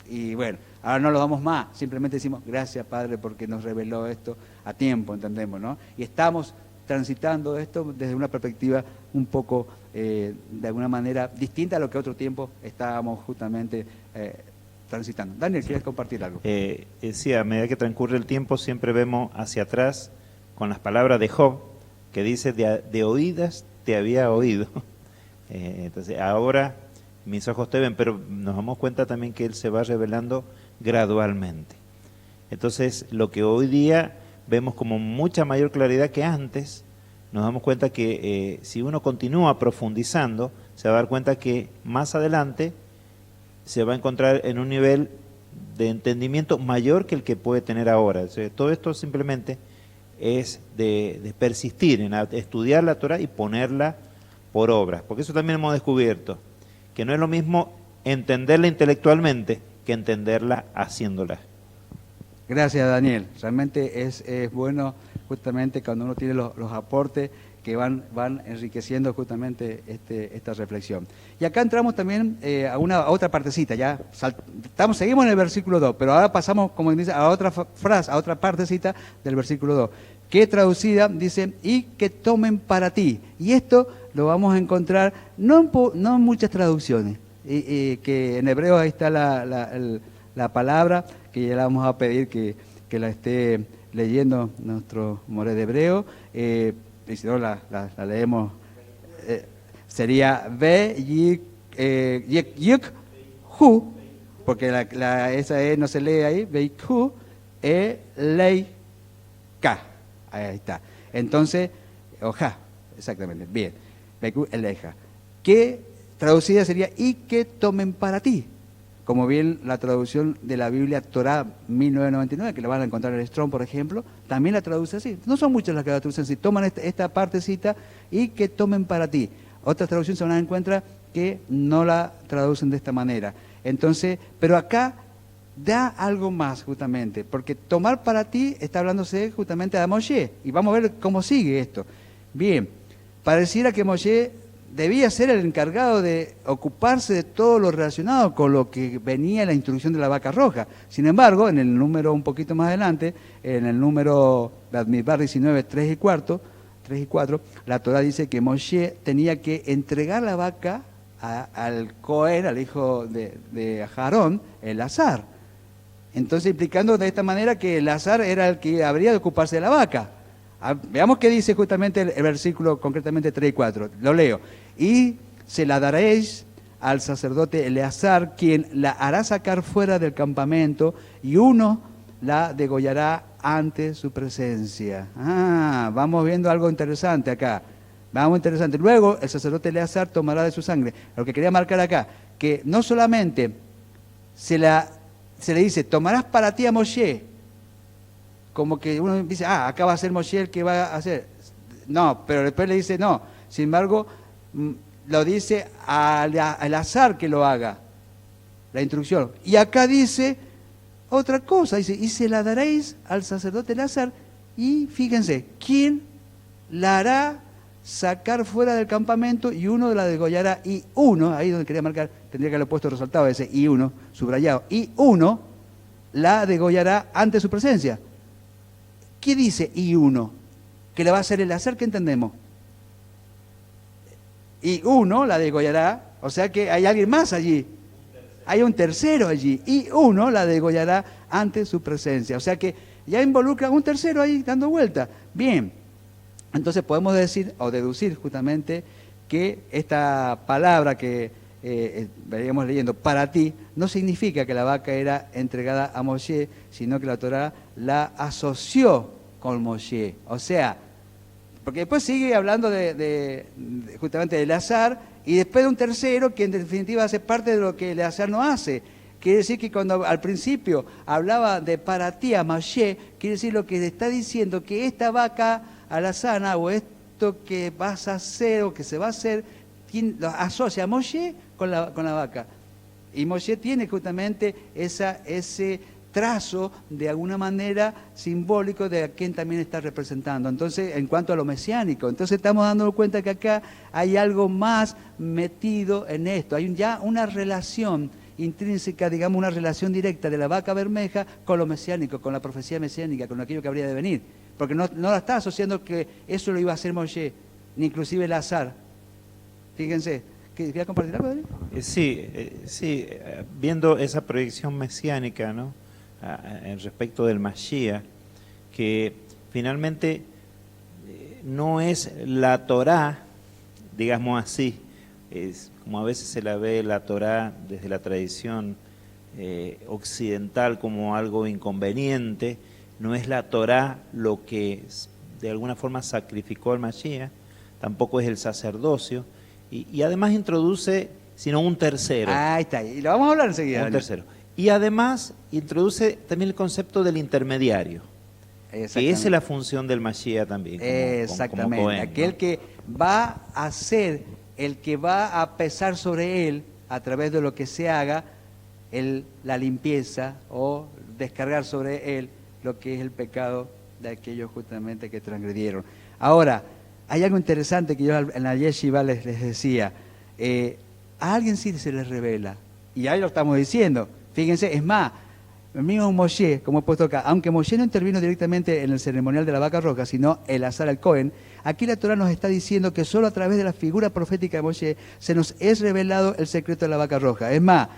Speaker 1: Y bueno, ahora no lo damos más, simplemente decimos, gracias Padre porque nos reveló esto a tiempo, entendemos, ¿no? Y estamos transitando esto desde una perspectiva un poco, de alguna manera, distinta a lo que otro tiempo estábamos justamente transitando. Daniel, ¿quieres compartir algo?
Speaker 2: Sí, a medida que transcurre el tiempo siempre vemos hacia atrás con las palabras de Job, que dice, de oídas te había oído. Entonces, ahora mis ojos te ven, pero nos damos cuenta también que Él se va revelando gradualmente. Entonces, lo que hoy día vemos como mucha mayor claridad que antes, nos damos cuenta que si uno continúa profundizando, se va a dar cuenta que más adelante se va a encontrar en un nivel de entendimiento mayor que el que puede tener ahora. O sea, todo esto simplemente es de persistir en estudiar la Torah y ponerla por obra, porque eso también hemos descubierto, que no es lo mismo entenderla intelectualmente que entenderla haciéndola.
Speaker 1: Gracias, Daniel. Realmente es bueno justamente cuando uno tiene los aportes que van enriqueciendo justamente esta reflexión. Y acá entramos también a otra partecita, ya seguimos en el versículo 2, pero ahora pasamos, como dice, a otra frase, a otra partecita del versículo 2, que traducida dice, y que tomen para ti. Y esto lo vamos a encontrar no en muchas traducciones, que en hebreo ahí está la palabra, que ya la vamos a pedir que la esté leyendo nuestro moré de hebreo, y si no la leemos, sería ve yik hu, porque esa no se lee ahí, ve hu lei ka, ahí está. Entonces, oja, exactamente, bien, ve hu eleja, que traducida sería y que tomen para ti, como bien la traducción de la Biblia Torá 1999, que la van a encontrar en el Strong, por ejemplo, también la traduce así. No son muchas las que la traducen así. Toman esta partecita y que tomen para ti. Otras traducciones se van a encontrar que no la traducen de esta manera. Entonces, pero acá da algo más justamente, porque tomar para ti está hablándose justamente de Moshe. Y vamos a ver cómo sigue esto. Bien, pareciera que Moshe debía ser el encargado de ocuparse de todo lo relacionado con lo que venía en la instrucción de la vaca roja. Sin embargo, en el número un poquito más adelante, en el número Bamidbar 19, 3 y 4, la Torah dice que Moshe tenía que entregar la vaca al Cohen, al hijo de Aarón, Eleazar. Entonces, implicando de esta manera que Eleazar era el que habría de ocuparse de la vaca. Veamos qué dice justamente el versículo, concretamente 3 y 4. Lo leo. Y se la daréis al sacerdote Eleazar, quien la hará sacar fuera del campamento, y uno la degollará ante su presencia. Vamos viendo algo interesante acá. Luego el sacerdote Eleazar tomará de su sangre. Lo que quería marcar acá, que no solamente se le dice, tomarás para ti a Moshe, como que uno dice, acá va a ser Moshe el que va a hacer. No, pero después le dice, no. Sin embargo, lo dice al azar que lo haga, la instrucción. Y acá dice otra cosa, dice, y se la daréis al sacerdote Eleazar, y fíjense, ¿quién la hará sacar fuera del campamento y uno la degollará? Y uno, ahí donde quería marcar, tendría que haberlo puesto resaltado ese y uno, subrayado, y uno la degollará ante su presencia. ¿Qué dice y uno? Que le va a hacer Eleazar, ¿qué entendemos? Y uno la degollará, o sea que hay alguien más allí. Hay un tercero allí, y uno la degollará ante su presencia. O sea que ya involucra un tercero ahí dando vuelta. Bien, entonces podemos decir o deducir justamente que esta palabra que veníamos leyendo, para ti, no significa que la vaca era entregada a Moshe, sino que la Torá la asoció con Moshe. O sea, porque después sigue hablando justamente de Eleazar, y después de un tercero que en definitiva hace parte de lo que Eleazar no hace. Quiere decir que cuando al principio hablaba de para ti a Moshe, quiere decir lo que está diciendo, que esta vaca alazana o esto que vas a hacer o que se va a hacer, lo asocia a Moshe con la vaca. Y Moshe tiene justamente ese trazo de alguna manera simbólico de a quién también está representando. Entonces, en cuanto a lo mesiánico, entonces estamos dando cuenta que acá hay algo más metido en esto. Hay ya una relación intrínseca, digamos, una relación directa de la vaca bermeja con lo mesiánico, con la profecía mesiánica, con aquello que habría de venir. Porque no la está asociando que eso lo iba a hacer Moshe, ni inclusive Eleazar. Fíjense. ¿Quería compartir algo, David?
Speaker 2: Sí, viendo esa proyección mesiánica, ¿no? En respecto del Mashiach, que finalmente no es la Torá, digamos así, es como a veces se la ve la Torá desde la tradición occidental como algo inconveniente, no es la Torá lo que de alguna forma sacrificó al Mashiach, tampoco es el sacerdocio, y además introduce, sino un tercero.
Speaker 1: Ahí está, y lo vamos a hablar enseguida.
Speaker 2: Un tercero. Y además introduce también el concepto del intermediario, que esa es la función del Mashiach también.
Speaker 1: Exactamente,
Speaker 2: como Cohen,
Speaker 1: aquel
Speaker 2: ¿no?
Speaker 1: que va a ser el que va a pesar sobre él, a través de lo que se haga, la limpieza o descargar sobre él lo que es el pecado de aquellos justamente que transgredieron. Ahora, hay algo interesante que yo en la yeshiva les decía, a alguien sí se les revela, y ahí lo estamos diciendo. Fíjense, es más, el mismo Moshe, como he puesto acá, aunque Moshe no intervino directamente en el ceremonial de la vaca roja, sino Eleazar el Cohen, aquí la Torá nos está diciendo que solo a través de la figura profética de Moshe se nos es revelado el secreto de la vaca roja. Es más,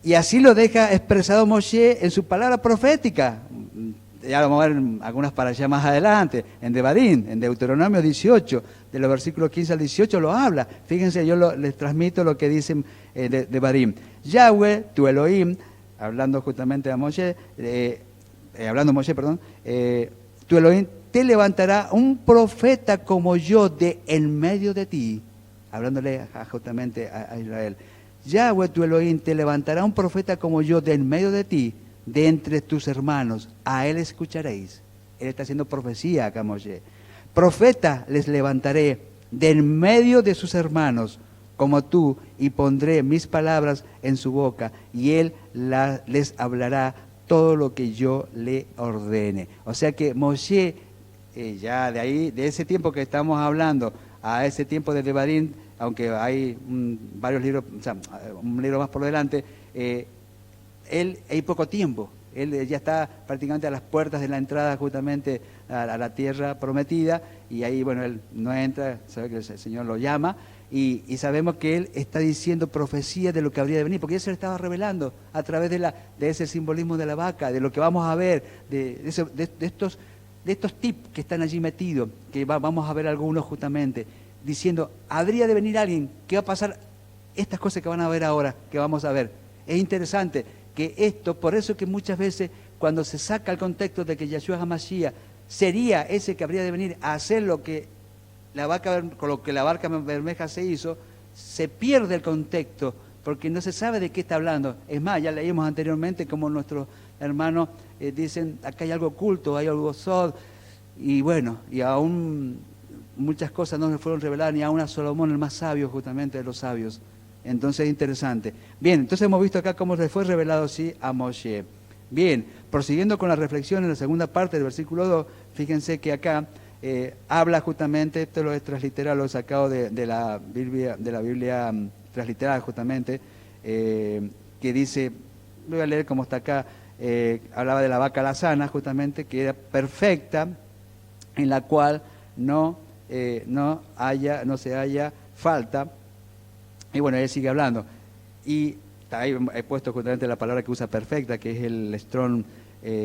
Speaker 1: y así lo deja expresado Moshe en su palabra profética. Ya lo vamos a ver algunas para allá más adelante, en Devarim, en Deuteronomio 18, de los versículos 15 al 18 lo habla. Fíjense, yo les transmito lo que dicen de Devarim. Yahweh, tu Elohim, hablando justamente a Moshe, tu Elohim te levantará un profeta como yo de en medio de ti, hablándole justamente a Israel. Yahweh, tu Elohim, te levantará un profeta como yo de en medio de ti, de entre tus hermanos, a él escucharéis. Él está haciendo profecía acá, Moshe. Profeta les levantaré de en medio de sus hermanos, como tú, y pondré mis palabras en su boca, y él les hablará todo lo que yo le ordene. O sea que Moshe, ya de ahí, de ese tiempo que estamos hablando, a ese tiempo de Devarim, aunque hay varios libros, o sea, un libro más por delante, hay poco tiempo. Él ya está prácticamente a las puertas de la entrada justamente a la tierra prometida, y ahí, bueno, él no entra, sabe que el Señor lo llama, y sabemos que él está diciendo profecía de lo que habría de venir, porque ya se le estaba revelando a través de ese simbolismo de la vaca, de lo que vamos a ver, de estos tips que están allí metidos, que vamos a ver algunos justamente, diciendo, habría de venir alguien que va a pasar estas cosas que van a ver ahora, que vamos a ver. Es interesante que esto, por eso que muchas veces cuando se saca el contexto de que Yeshua HaMashiach sería ese que habría de venir a hacer con lo que la vaca bermeja se hizo, se pierde el contexto porque no se sabe de qué está hablando. Es más, ya leímos anteriormente como nuestros hermanos dicen, acá hay algo oculto, hay algo sod, y bueno, y aún muchas cosas no se fueron reveladas ni aún a Salomón, el más sabio justamente de los sabios. Entonces es interesante. Bien, entonces hemos visto acá cómo le fue revelado sí a Moshe. Bien, prosiguiendo con la reflexión en la segunda parte del versículo 2, fíjense que acá habla justamente, esto lo es transliteral, lo he sacado de la Biblia transliterada justamente, que dice, lo voy a leer como está acá, hablaba de la vaca alazana justamente, que era perfecta, en la cual no se haya falta. Y bueno, él sigue hablando. Y ahí he puesto justamente la palabra que usa perfecta, que es el Strong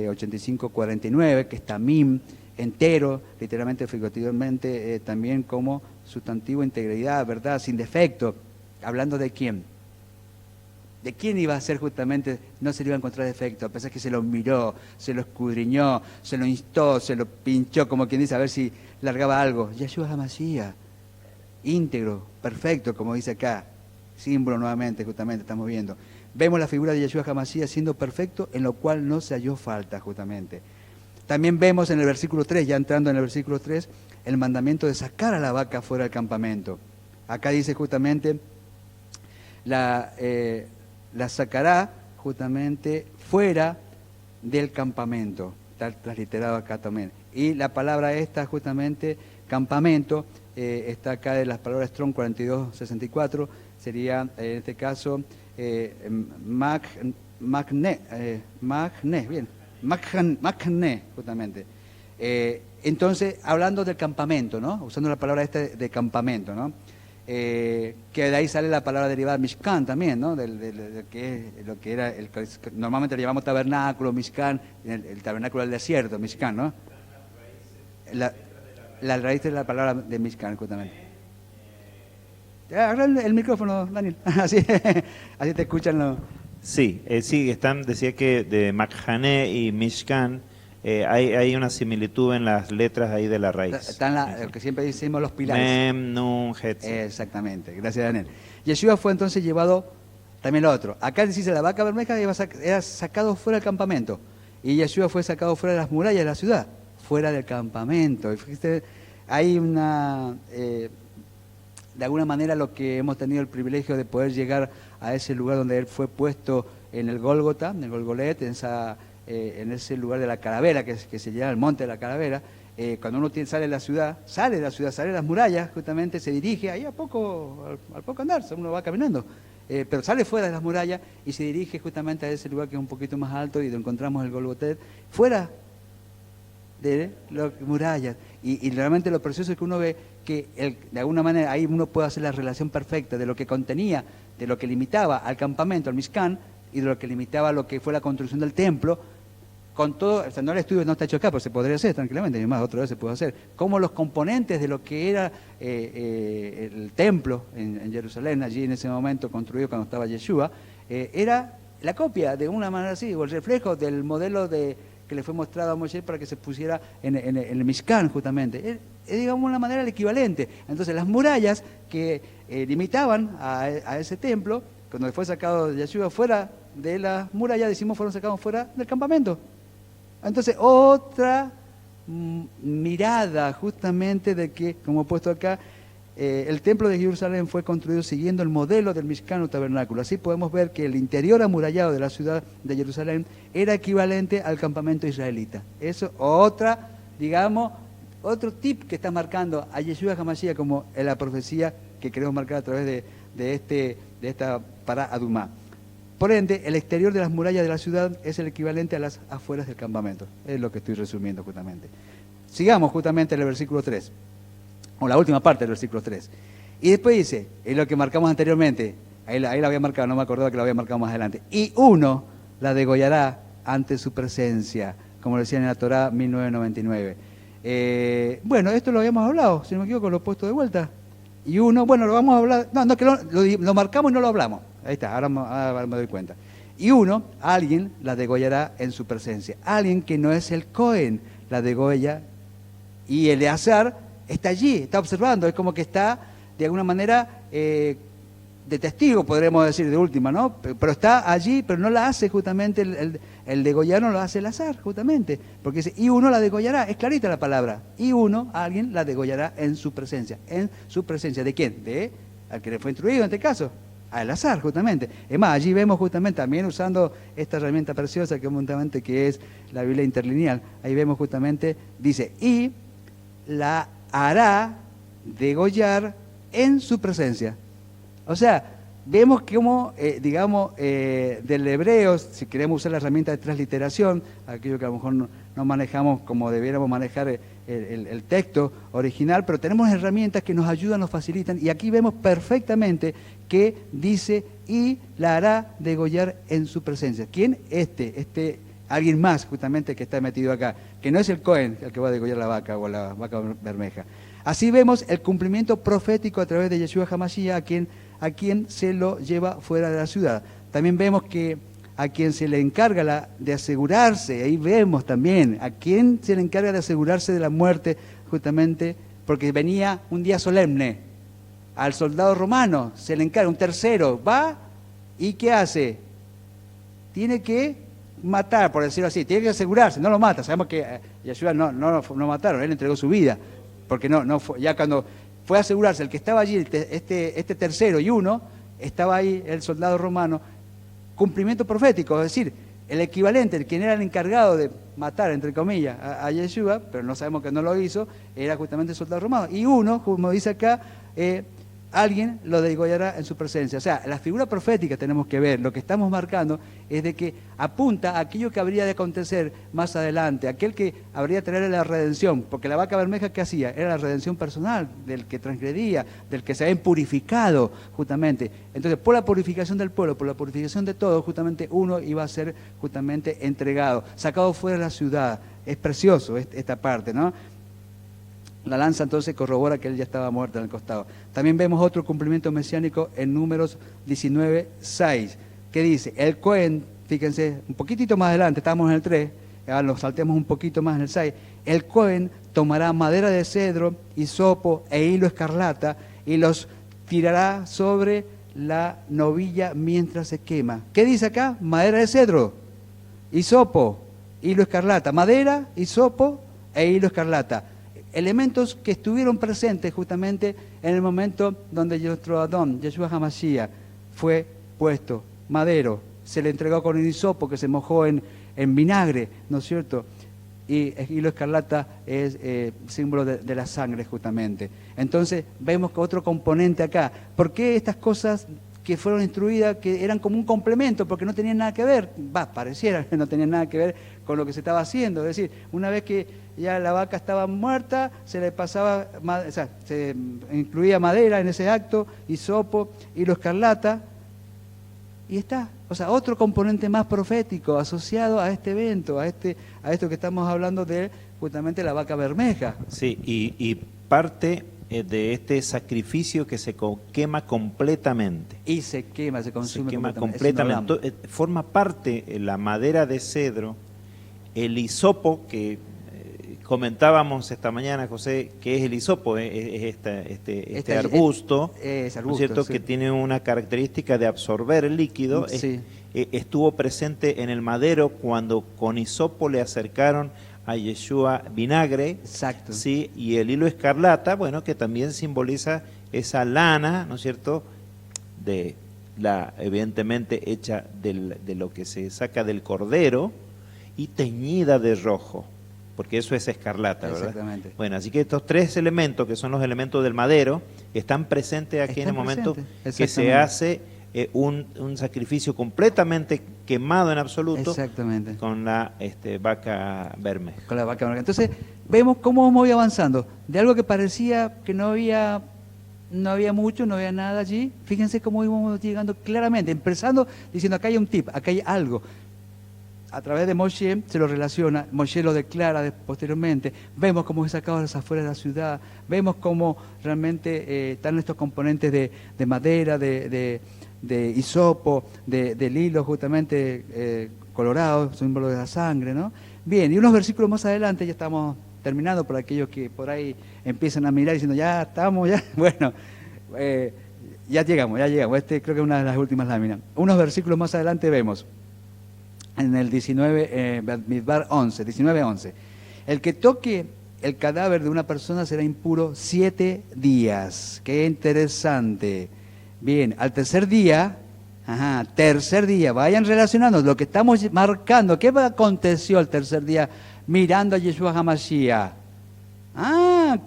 Speaker 1: 8549, que es tamim, entero, literalmente, figurativamente, también como sustantivo integridad, ¿verdad? Sin defecto. ¿Hablando de quién? ¿De quién iba a ser justamente? No se le iba a encontrar defecto, a pesar que se lo miró, se lo escudriñó, se lo instó, se lo pinchó, como quien dice, a ver si largaba algo. Yeshua HaMashiach, íntegro, perfecto, como dice acá. Símbolo nuevamente, justamente, estamos viendo. Vemos la figura de Yeshua HaMashiach siendo perfecto, en lo cual no se halló falta, justamente. También vemos en el versículo 3, ya entrando en el versículo 3, el mandamiento de sacar a la vaca fuera del campamento. Acá dice justamente, la sacará justamente fuera del campamento. Está transliterado acá también. Y la palabra esta, justamente, campamento, está acá de las palabras Strong 4264, sería en este caso Magne, justamente. Entonces, hablando del campamento, ¿no? Usando la palabra esta de campamento, ¿no? Que de ahí sale la palabra derivada Mishkan también, ¿no? De que es lo que era, normalmente le llamamos tabernáculo, Mishkan, el tabernáculo del desierto, Mishkan, ¿no? La raíz de la palabra de Mishkan, justamente. Agarra el micrófono, Daniel, así te escuchan los...
Speaker 2: Sí, decía que de Makhané y Mishkan hay una similitud en las letras ahí de la raíz.
Speaker 1: Están lo que siempre decimos los pilares.
Speaker 2: Mem, Nun, Het.
Speaker 1: Exactamente, gracias Daniel. Yeshua fue entonces llevado, también lo otro. Acá dice la vaca bermeja era sacado fuera del campamento. Y Yeshua fue sacado fuera de las murallas de la ciudad, fuera del campamento. Y fíjate, hay una... de alguna manera lo que hemos tenido el privilegio de poder llegar a ese lugar donde él fue puesto en el Gólgota, en el Golgolet, en ese lugar de la calavera, que se llama el monte de la calavera. Cuando uno sale de la ciudad, sale de las murallas, justamente se dirige, ahí al poco andar, uno va caminando, pero sale fuera de las murallas y se dirige justamente a ese lugar que es un poquito más alto y donde encontramos el Golgotet, fuera de las murallas. Y realmente lo precioso es que uno ve que de alguna manera ahí uno puede hacer la relación perfecta de lo que contenía, de lo que limitaba al campamento, al Mishkan, y de lo que limitaba lo que fue la construcción del templo, con todo, o sea, no el estudio no está hecho acá, pero se podría hacer tranquilamente, y más otra vez se puede hacer, como los componentes de lo que era el templo en Jerusalén, allí en ese momento construido cuando estaba Yeshua, era la copia, de una manera así, o el reflejo del modelo que le fue mostrado a Moshe para que se pusiera en el Mishkan, justamente. Es, digamos, una manera el equivalente. Entonces, las murallas que limitaban a ese templo, cuando fue sacado de Yeshua fuera de las murallas, decimos, fueron sacados fuera del campamento. Entonces, otra mirada justamente de que, como he puesto acá, el templo de Jerusalén fue construido siguiendo el modelo del Mishkan o tabernáculo. Así podemos ver que el interior amurallado de la ciudad de Jerusalén era equivalente al campamento israelita. Eso, otro tip que está marcando a Yeshua HaMashiach como en la profecía que queremos marcar a través de esta para Adumá. Por ende, el exterior de las murallas de la ciudad es el equivalente a las afueras del campamento. Es lo que estoy resumiendo justamente. Sigamos justamente en el versículo 3. O la última parte del versículo 3. Y después dice, es lo que marcamos anteriormente, ahí la había marcado, no me acordaba que lo había marcado más adelante. Y uno la degollará ante su presencia, como decía en la Torá 1999. Bueno, esto lo habíamos hablado, si no me equivoco, lo he puesto de vuelta. Y uno, bueno, lo vamos a hablar, no, que lo marcamos y no lo hablamos. Ahí está, ahora me doy cuenta. Y uno, alguien la degollará en su presencia. Alguien que no es el Cohen la degolla. Y Eleazar está allí, está observando, es como que está de alguna manera de testigo, podremos decir, de última, ¿no? Pero está allí, pero no la hace justamente el degollar, no lo hace el azar, justamente. Porque dice, y uno la degollará, es clarita la palabra. Y uno, alguien la degollará en su presencia. ¿En su presencia? ¿De quién? De al que le fue instruido en este caso. Al azar, justamente. Es más, allí vemos justamente, también usando esta herramienta preciosa que es la Biblia interlineal, ahí vemos justamente, dice, y la hará degollar en su presencia. O sea, vemos cómo, del hebreo, si queremos usar la herramienta de transliteración, aquello que a lo mejor no manejamos como debiéramos manejar el texto original, pero tenemos herramientas que nos ayudan, nos facilitan, y aquí vemos perfectamente que dice, y la hará degollar en su presencia. ¿Quién? Alguien más justamente que está metido acá, que no es el Cohen el que va a degollar la vaca o la vaca bermeja. Así vemos el cumplimiento profético a través de Yeshua HaMashiach a quien se lo lleva fuera de la ciudad. También vemos que a quien se le encarga de asegurarse, ahí vemos también, a quien se le encarga de asegurarse de la muerte, justamente porque venía un día solemne. Al soldado romano se le encarga, un tercero, va y ¿qué hace? Tiene que matar, por decirlo así, tiene que asegurarse, no lo mata. Sabemos que Yeshua no mataron, él entregó su vida, porque no fue, ya cuando fue a asegurarse, el que estaba allí, este tercero y uno, estaba ahí el soldado romano, cumplimiento profético, es decir, el equivalente, quien era el encargado de matar, entre comillas, a Yeshua, pero no sabemos que no lo hizo, era justamente el soldado romano. Y uno, como dice acá, alguien lo degollará en su presencia. O sea, la figura profética tenemos que ver, lo que estamos marcando es de que apunta a aquello que habría de acontecer más adelante, aquel que habría de traer la redención, porque la vaca bermeja, ¿qué hacía? Era la redención personal del que transgredía, del que se había purificado, justamente. Entonces, por la purificación del pueblo, por la purificación de todo, justamente uno iba a ser justamente entregado, sacado fuera de la ciudad. Es precioso esta parte, ¿no? La lanza entonces corrobora que él ya estaba muerto en el costado. También vemos otro cumplimiento mesiánico en Números 19:6, que dice, el Cohen, fíjense, un poquitito más adelante, estamos en el 3, ahora nos saltemos un poquito más en el 6, el Cohen tomará madera de cedro, hisopo e hilo escarlata y los tirará sobre la novilla mientras se quema. ¿Qué dice acá? Madera de cedro, hisopo, hilo escarlata, madera, hisopo e hilo escarlata. Elementos que estuvieron presentes justamente en el momento donde nuestro Adón, Yeshua HaMashiach, fue puesto. Madero, se le entregó con un hisopo que se mojó en vinagre, ¿no es cierto? Y hilo escarlata es símbolo de la sangre justamente. Entonces vemos que otro componente acá. ¿Por qué estas cosas que fueron instruidas, que eran como un complemento, porque no tenían nada que ver? Pareciera que no tenían nada que ver con lo que se estaba haciendo. Es decir, una vez que ya la vaca estaba muerta, se le pasaba, o sea, se incluía madera en ese acto, hisopo, hilo escarlata, y está. O sea, otro componente más profético asociado a este evento, a esto que estamos hablando de justamente la vaca bermeja.
Speaker 2: Sí, y parte de este sacrificio que se quema completamente.
Speaker 1: Y se quema, se consume.
Speaker 2: Se quema completamente. Forma parte la madera de cedro, el hisopo que comentábamos esta mañana, José, que es el hisopo, es este arbusto,
Speaker 1: es arbusto,
Speaker 2: ¿no es cierto?,
Speaker 1: sí,
Speaker 2: que tiene una característica de absorber el líquido.
Speaker 1: Sí.
Speaker 2: Estuvo presente en el madero cuando con hisopo le acercaron a Yeshua vinagre.
Speaker 1: Exacto.
Speaker 2: Sí, y el hilo escarlata, bueno, que también simboliza esa lana, ¿no es cierto?, evidentemente hecha de lo que se saca del cordero y teñida de rojo, porque eso es escarlata, ¿verdad?
Speaker 1: Exactamente.
Speaker 2: Bueno, así que estos tres elementos, que son los elementos del madero, están presentes aquí en el momento que se hace un sacrificio completamente quemado en absoluto. Exactamente. Con la vaca bermeja.
Speaker 1: Con la vaca bermeja. Entonces, vemos cómo vamos avanzando. De algo que parecía que no había mucho, no había nada allí, fíjense cómo íbamos llegando claramente, empezando diciendo, acá hay un tip, acá hay algo. A través de Moshe se lo relaciona, Moshe lo declara posteriormente, vemos cómo es sacado a las afueras de la ciudad, vemos cómo realmente están estos componentes de madera, de hisopo, del hilo justamente colorado, símbolo de la sangre, ¿no? Bien, y unos versículos más adelante, ya estamos terminando por aquellos que por ahí empiezan a mirar diciendo, ya estamos, ya, bueno, Ya llegamos. Este creo que es una de las últimas láminas. Unos versículos más adelante vemos, en el 19, Bamidbar 11, 19:11. El que toque el cadáver de una persona será impuro 7 días. Qué interesante. Bien, al tercer día, vayan relacionando lo que estamos marcando. ¿Qué aconteció el tercer día mirando a Yeshua HaMashiach?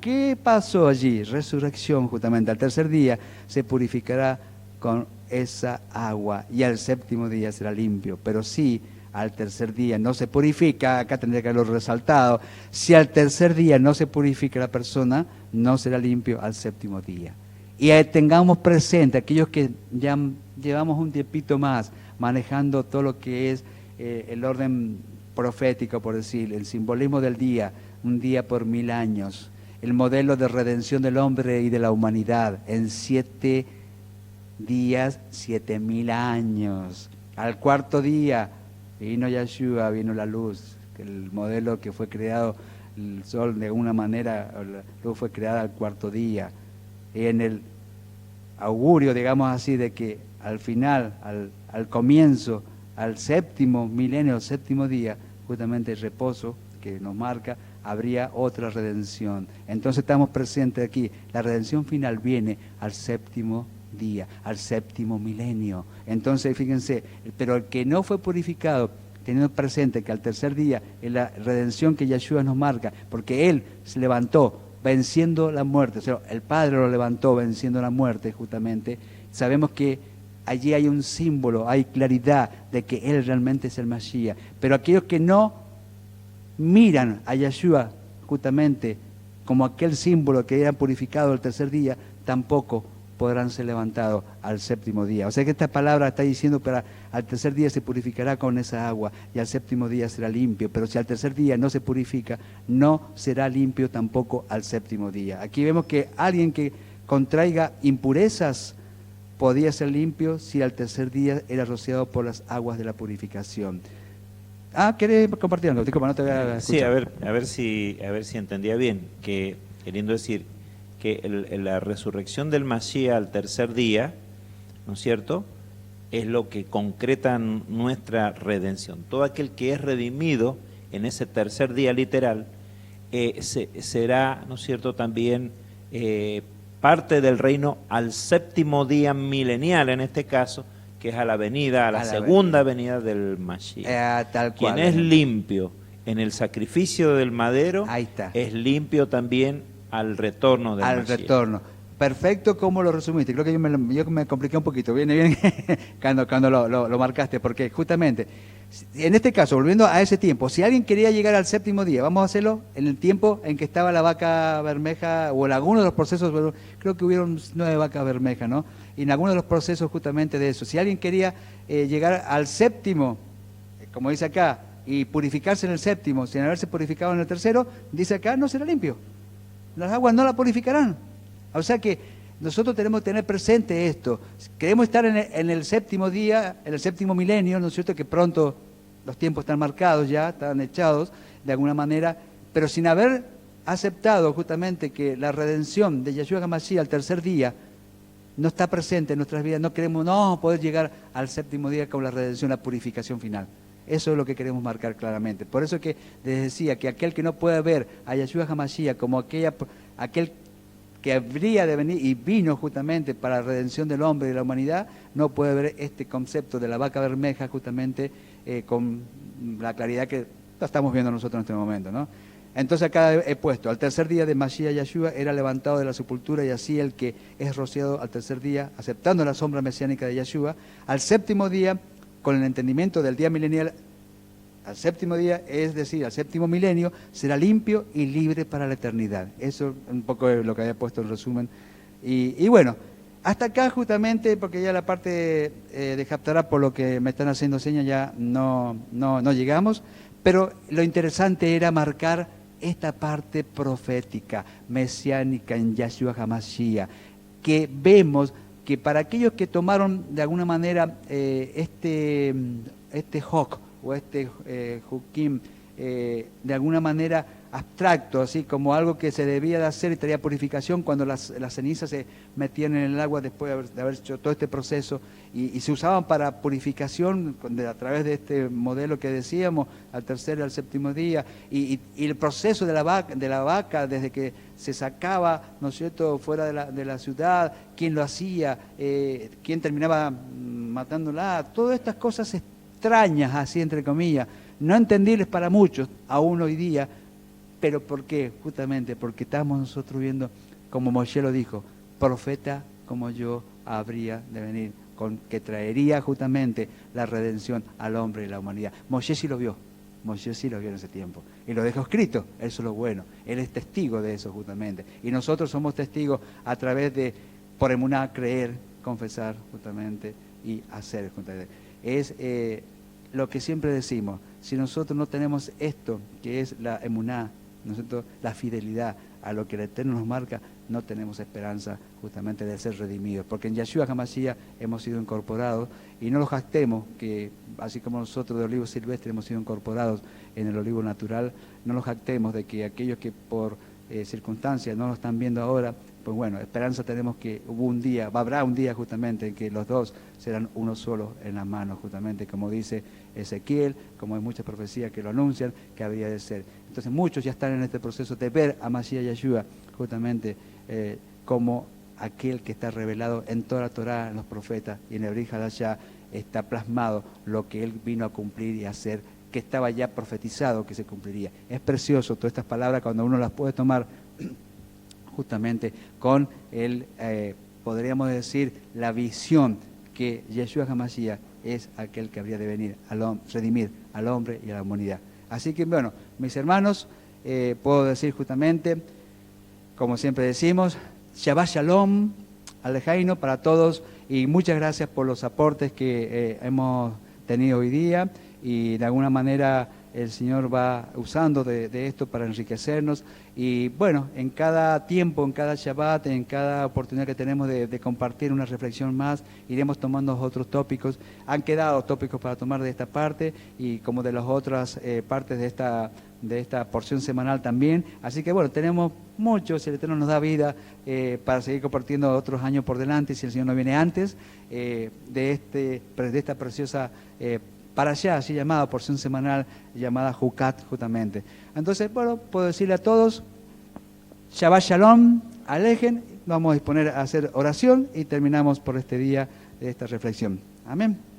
Speaker 1: ¿Qué pasó allí? Resurrección, justamente. Al tercer día se purificará con esa agua y al séptimo día será limpio. Pero si al tercer día no se purifica, acá tendría que haberlo resaltado, si al tercer día no se purifica la persona, no será limpio al séptimo día. Y tengamos presente, aquellos que ya llevamos un tiempito más manejando todo lo que es el orden profético, por decir, el simbolismo del día, un día por 1000 años, el modelo de redención del hombre y de la humanidad, en 7 días, 7000 años. Al cuarto día vino Yeshua, vino la luz, el modelo que fue creado, el sol de alguna manera, la luz fue creada al cuarto día. En el augurio, digamos así, de que al final, al comienzo, al séptimo milenio, al séptimo día, justamente el reposo que nos marca, habría otra redención. Entonces estamos presentes aquí. La redención final viene al séptimo día, al séptimo milenio. Entonces, fíjense, pero el que no fue purificado, teniendo presente que al tercer día es la redención que Yeshua nos marca, porque Él se levantó venciendo la muerte, o sea, el Padre lo levantó venciendo la muerte justamente, sabemos que allí hay un símbolo, hay claridad de que Él realmente es el Mashiach. Pero aquellos que no miran a Yeshua justamente como aquel símbolo que era purificado el tercer día, tampoco podrán ser levantados al séptimo día. O sea que esta palabra está diciendo para al tercer día se purificará con esa agua y al séptimo día será limpio. Pero si al tercer día no se purifica, no será limpio tampoco al séptimo día. Aquí vemos que alguien que contraiga impurezas podía ser limpio si al tercer día era rociado por las aguas de la purificación. ¿Querés compartir algo? Disculpa, no te voy a escuchar.
Speaker 2: Sí, a ver si entendía bien, que queriendo decir que la resurrección del Mashiach al tercer día, ¿no es cierto?, es lo que concreta nuestra redención. Todo aquel que es redimido en ese tercer día literal será, ¿no es cierto?, también parte del reino al séptimo día milenial, en este caso, que es a la venida, a la segunda venida del Mashiach.
Speaker 1: Tal cual.
Speaker 2: Quien es limpio en el sacrificio del madero,
Speaker 1: ahí está,
Speaker 2: es limpio también al retorno del Mashiach.
Speaker 1: Al retorno. Perfecto, ¿cómo lo resumiste? Creo que yo me compliqué un poquito, bien, cuando lo marcaste, porque justamente, en este caso, volviendo a ese tiempo, si alguien quería llegar al séptimo día, vamos a hacerlo en el tiempo en que estaba la vaca bermeja, o en alguno de los procesos, creo que hubieron 9 vacas bermejas, ¿no? Y en alguno de los procesos justamente de eso. Si alguien quería llegar al séptimo, como dice acá, y purificarse en el séptimo, sin haberse purificado en el tercero, dice acá, no será limpio. Las aguas no la purificarán. O sea que nosotros tenemos que tener presente esto. Queremos estar en el séptimo día, en el séptimo milenio, ¿no es cierto? Que pronto los tiempos están marcados ya, están echados de alguna manera, pero sin haber aceptado justamente que la redención de Yeshua HaMashiach al tercer día no está presente en nuestras vidas, no queremos poder llegar al séptimo día con la redención, la purificación final. Eso es lo que queremos marcar claramente. Por eso que les decía que aquel que no puede ver a Yeshua HaMashiach como aquel que habría de venir y vino justamente para la redención del hombre y de la humanidad, no puede ver este concepto de la vaca bermeja justamente con la claridad que lo estamos viendo nosotros en este momento, ¿no? Entonces acá he puesto, al tercer día de Mashiach Yeshua era levantado de la sepultura y así el que es rociado al tercer día, aceptando la sombra mesiánica de Yeshua, al séptimo día, con el entendimiento del día milenial, al séptimo día, es decir, al séptimo milenio, será limpio y libre para la eternidad. Eso es un poco lo que había puesto en resumen. Y bueno, hasta acá justamente, porque ya la parte de Haftarah, por lo que me están haciendo señas, ya no llegamos, pero lo interesante era marcar esta parte profética, mesiánica en Yeshua HaMashiach, que vemos que para aquellos que tomaron de alguna manera este Hok, o Hukim, de alguna manera abstracto, así como algo que se debía de hacer y traía purificación cuando las cenizas se metían en el agua después de haber hecho todo este proceso y se usaban para purificación a través de este modelo que decíamos, al tercer y al séptimo día, y el proceso de la vaca desde que se sacaba, ¿no es cierto?, fuera de la ciudad, quién lo hacía, quién terminaba matándola, todas estas cosas extrañas, así entre comillas, no entendibles para muchos, aún hoy día. ¿Pero por qué? Justamente porque estamos nosotros viendo, como Moisés lo dijo, profeta como yo habría de venir, que traería justamente la redención al hombre y la humanidad. Moisés sí lo vio en ese tiempo. Y lo dejó escrito, eso es lo bueno. Él es testigo de eso justamente. Y nosotros somos testigos a través de, por emuná, creer, confesar justamente y hacer justamente. Es lo que siempre decimos, si nosotros no tenemos esto, que es la emuná, nosotros la fidelidad a lo que el Eterno nos marca, no tenemos esperanza justamente de ser redimidos, porque en Yeshua HaMashiach hemos sido incorporados y no los jactemos que así como nosotros de olivo silvestre hemos sido incorporados en el olivo natural, no los jactemos de que aquellos que por circunstancias no lo están viendo ahora, pues bueno, esperanza tenemos que habrá un día justamente en que los dos serán uno solo en las manos, justamente como dice Ezequiel, como hay muchas profecías que lo anuncian, que habría de ser. Entonces muchos ya están en este proceso de ver a Mashiach Yeshua justamente como aquel que está revelado en toda la Torá, en los profetas, y en el Brit Hadashah está plasmado lo que él vino a cumplir y a hacer, que estaba ya profetizado que se cumpliría. Es precioso todas estas palabras cuando uno las puede tomar justamente con podríamos decir, la visión que Yeshua HaMashiach es aquel que habría de venir redimir al hombre y a la humanidad. Así que bueno, mis hermanos, puedo decir justamente, como siempre decimos, Shabbat Shalom, Alejaino para todos, y muchas gracias por los aportes que hemos tenido hoy día, y de alguna manera el Señor va usando de esto para enriquecernos. Y bueno, en cada tiempo, en cada Shabbat, en cada oportunidad que tenemos de compartir una reflexión más, iremos tomando otros tópicos. Han quedado tópicos para tomar de esta parte y como de las otras partes de esta porción semanal también. Así que bueno, tenemos mucho, si el Eterno nos da vida para seguir compartiendo otros años por delante, si el Señor no viene antes, de esta preciosa para allá, así llamada porción semanal, llamada Jucat, justamente. Entonces, bueno, puedo decirle a todos, Shabbat Shalom, alejen, vamos a disponer a hacer oración y terminamos por este día de esta reflexión. Amén.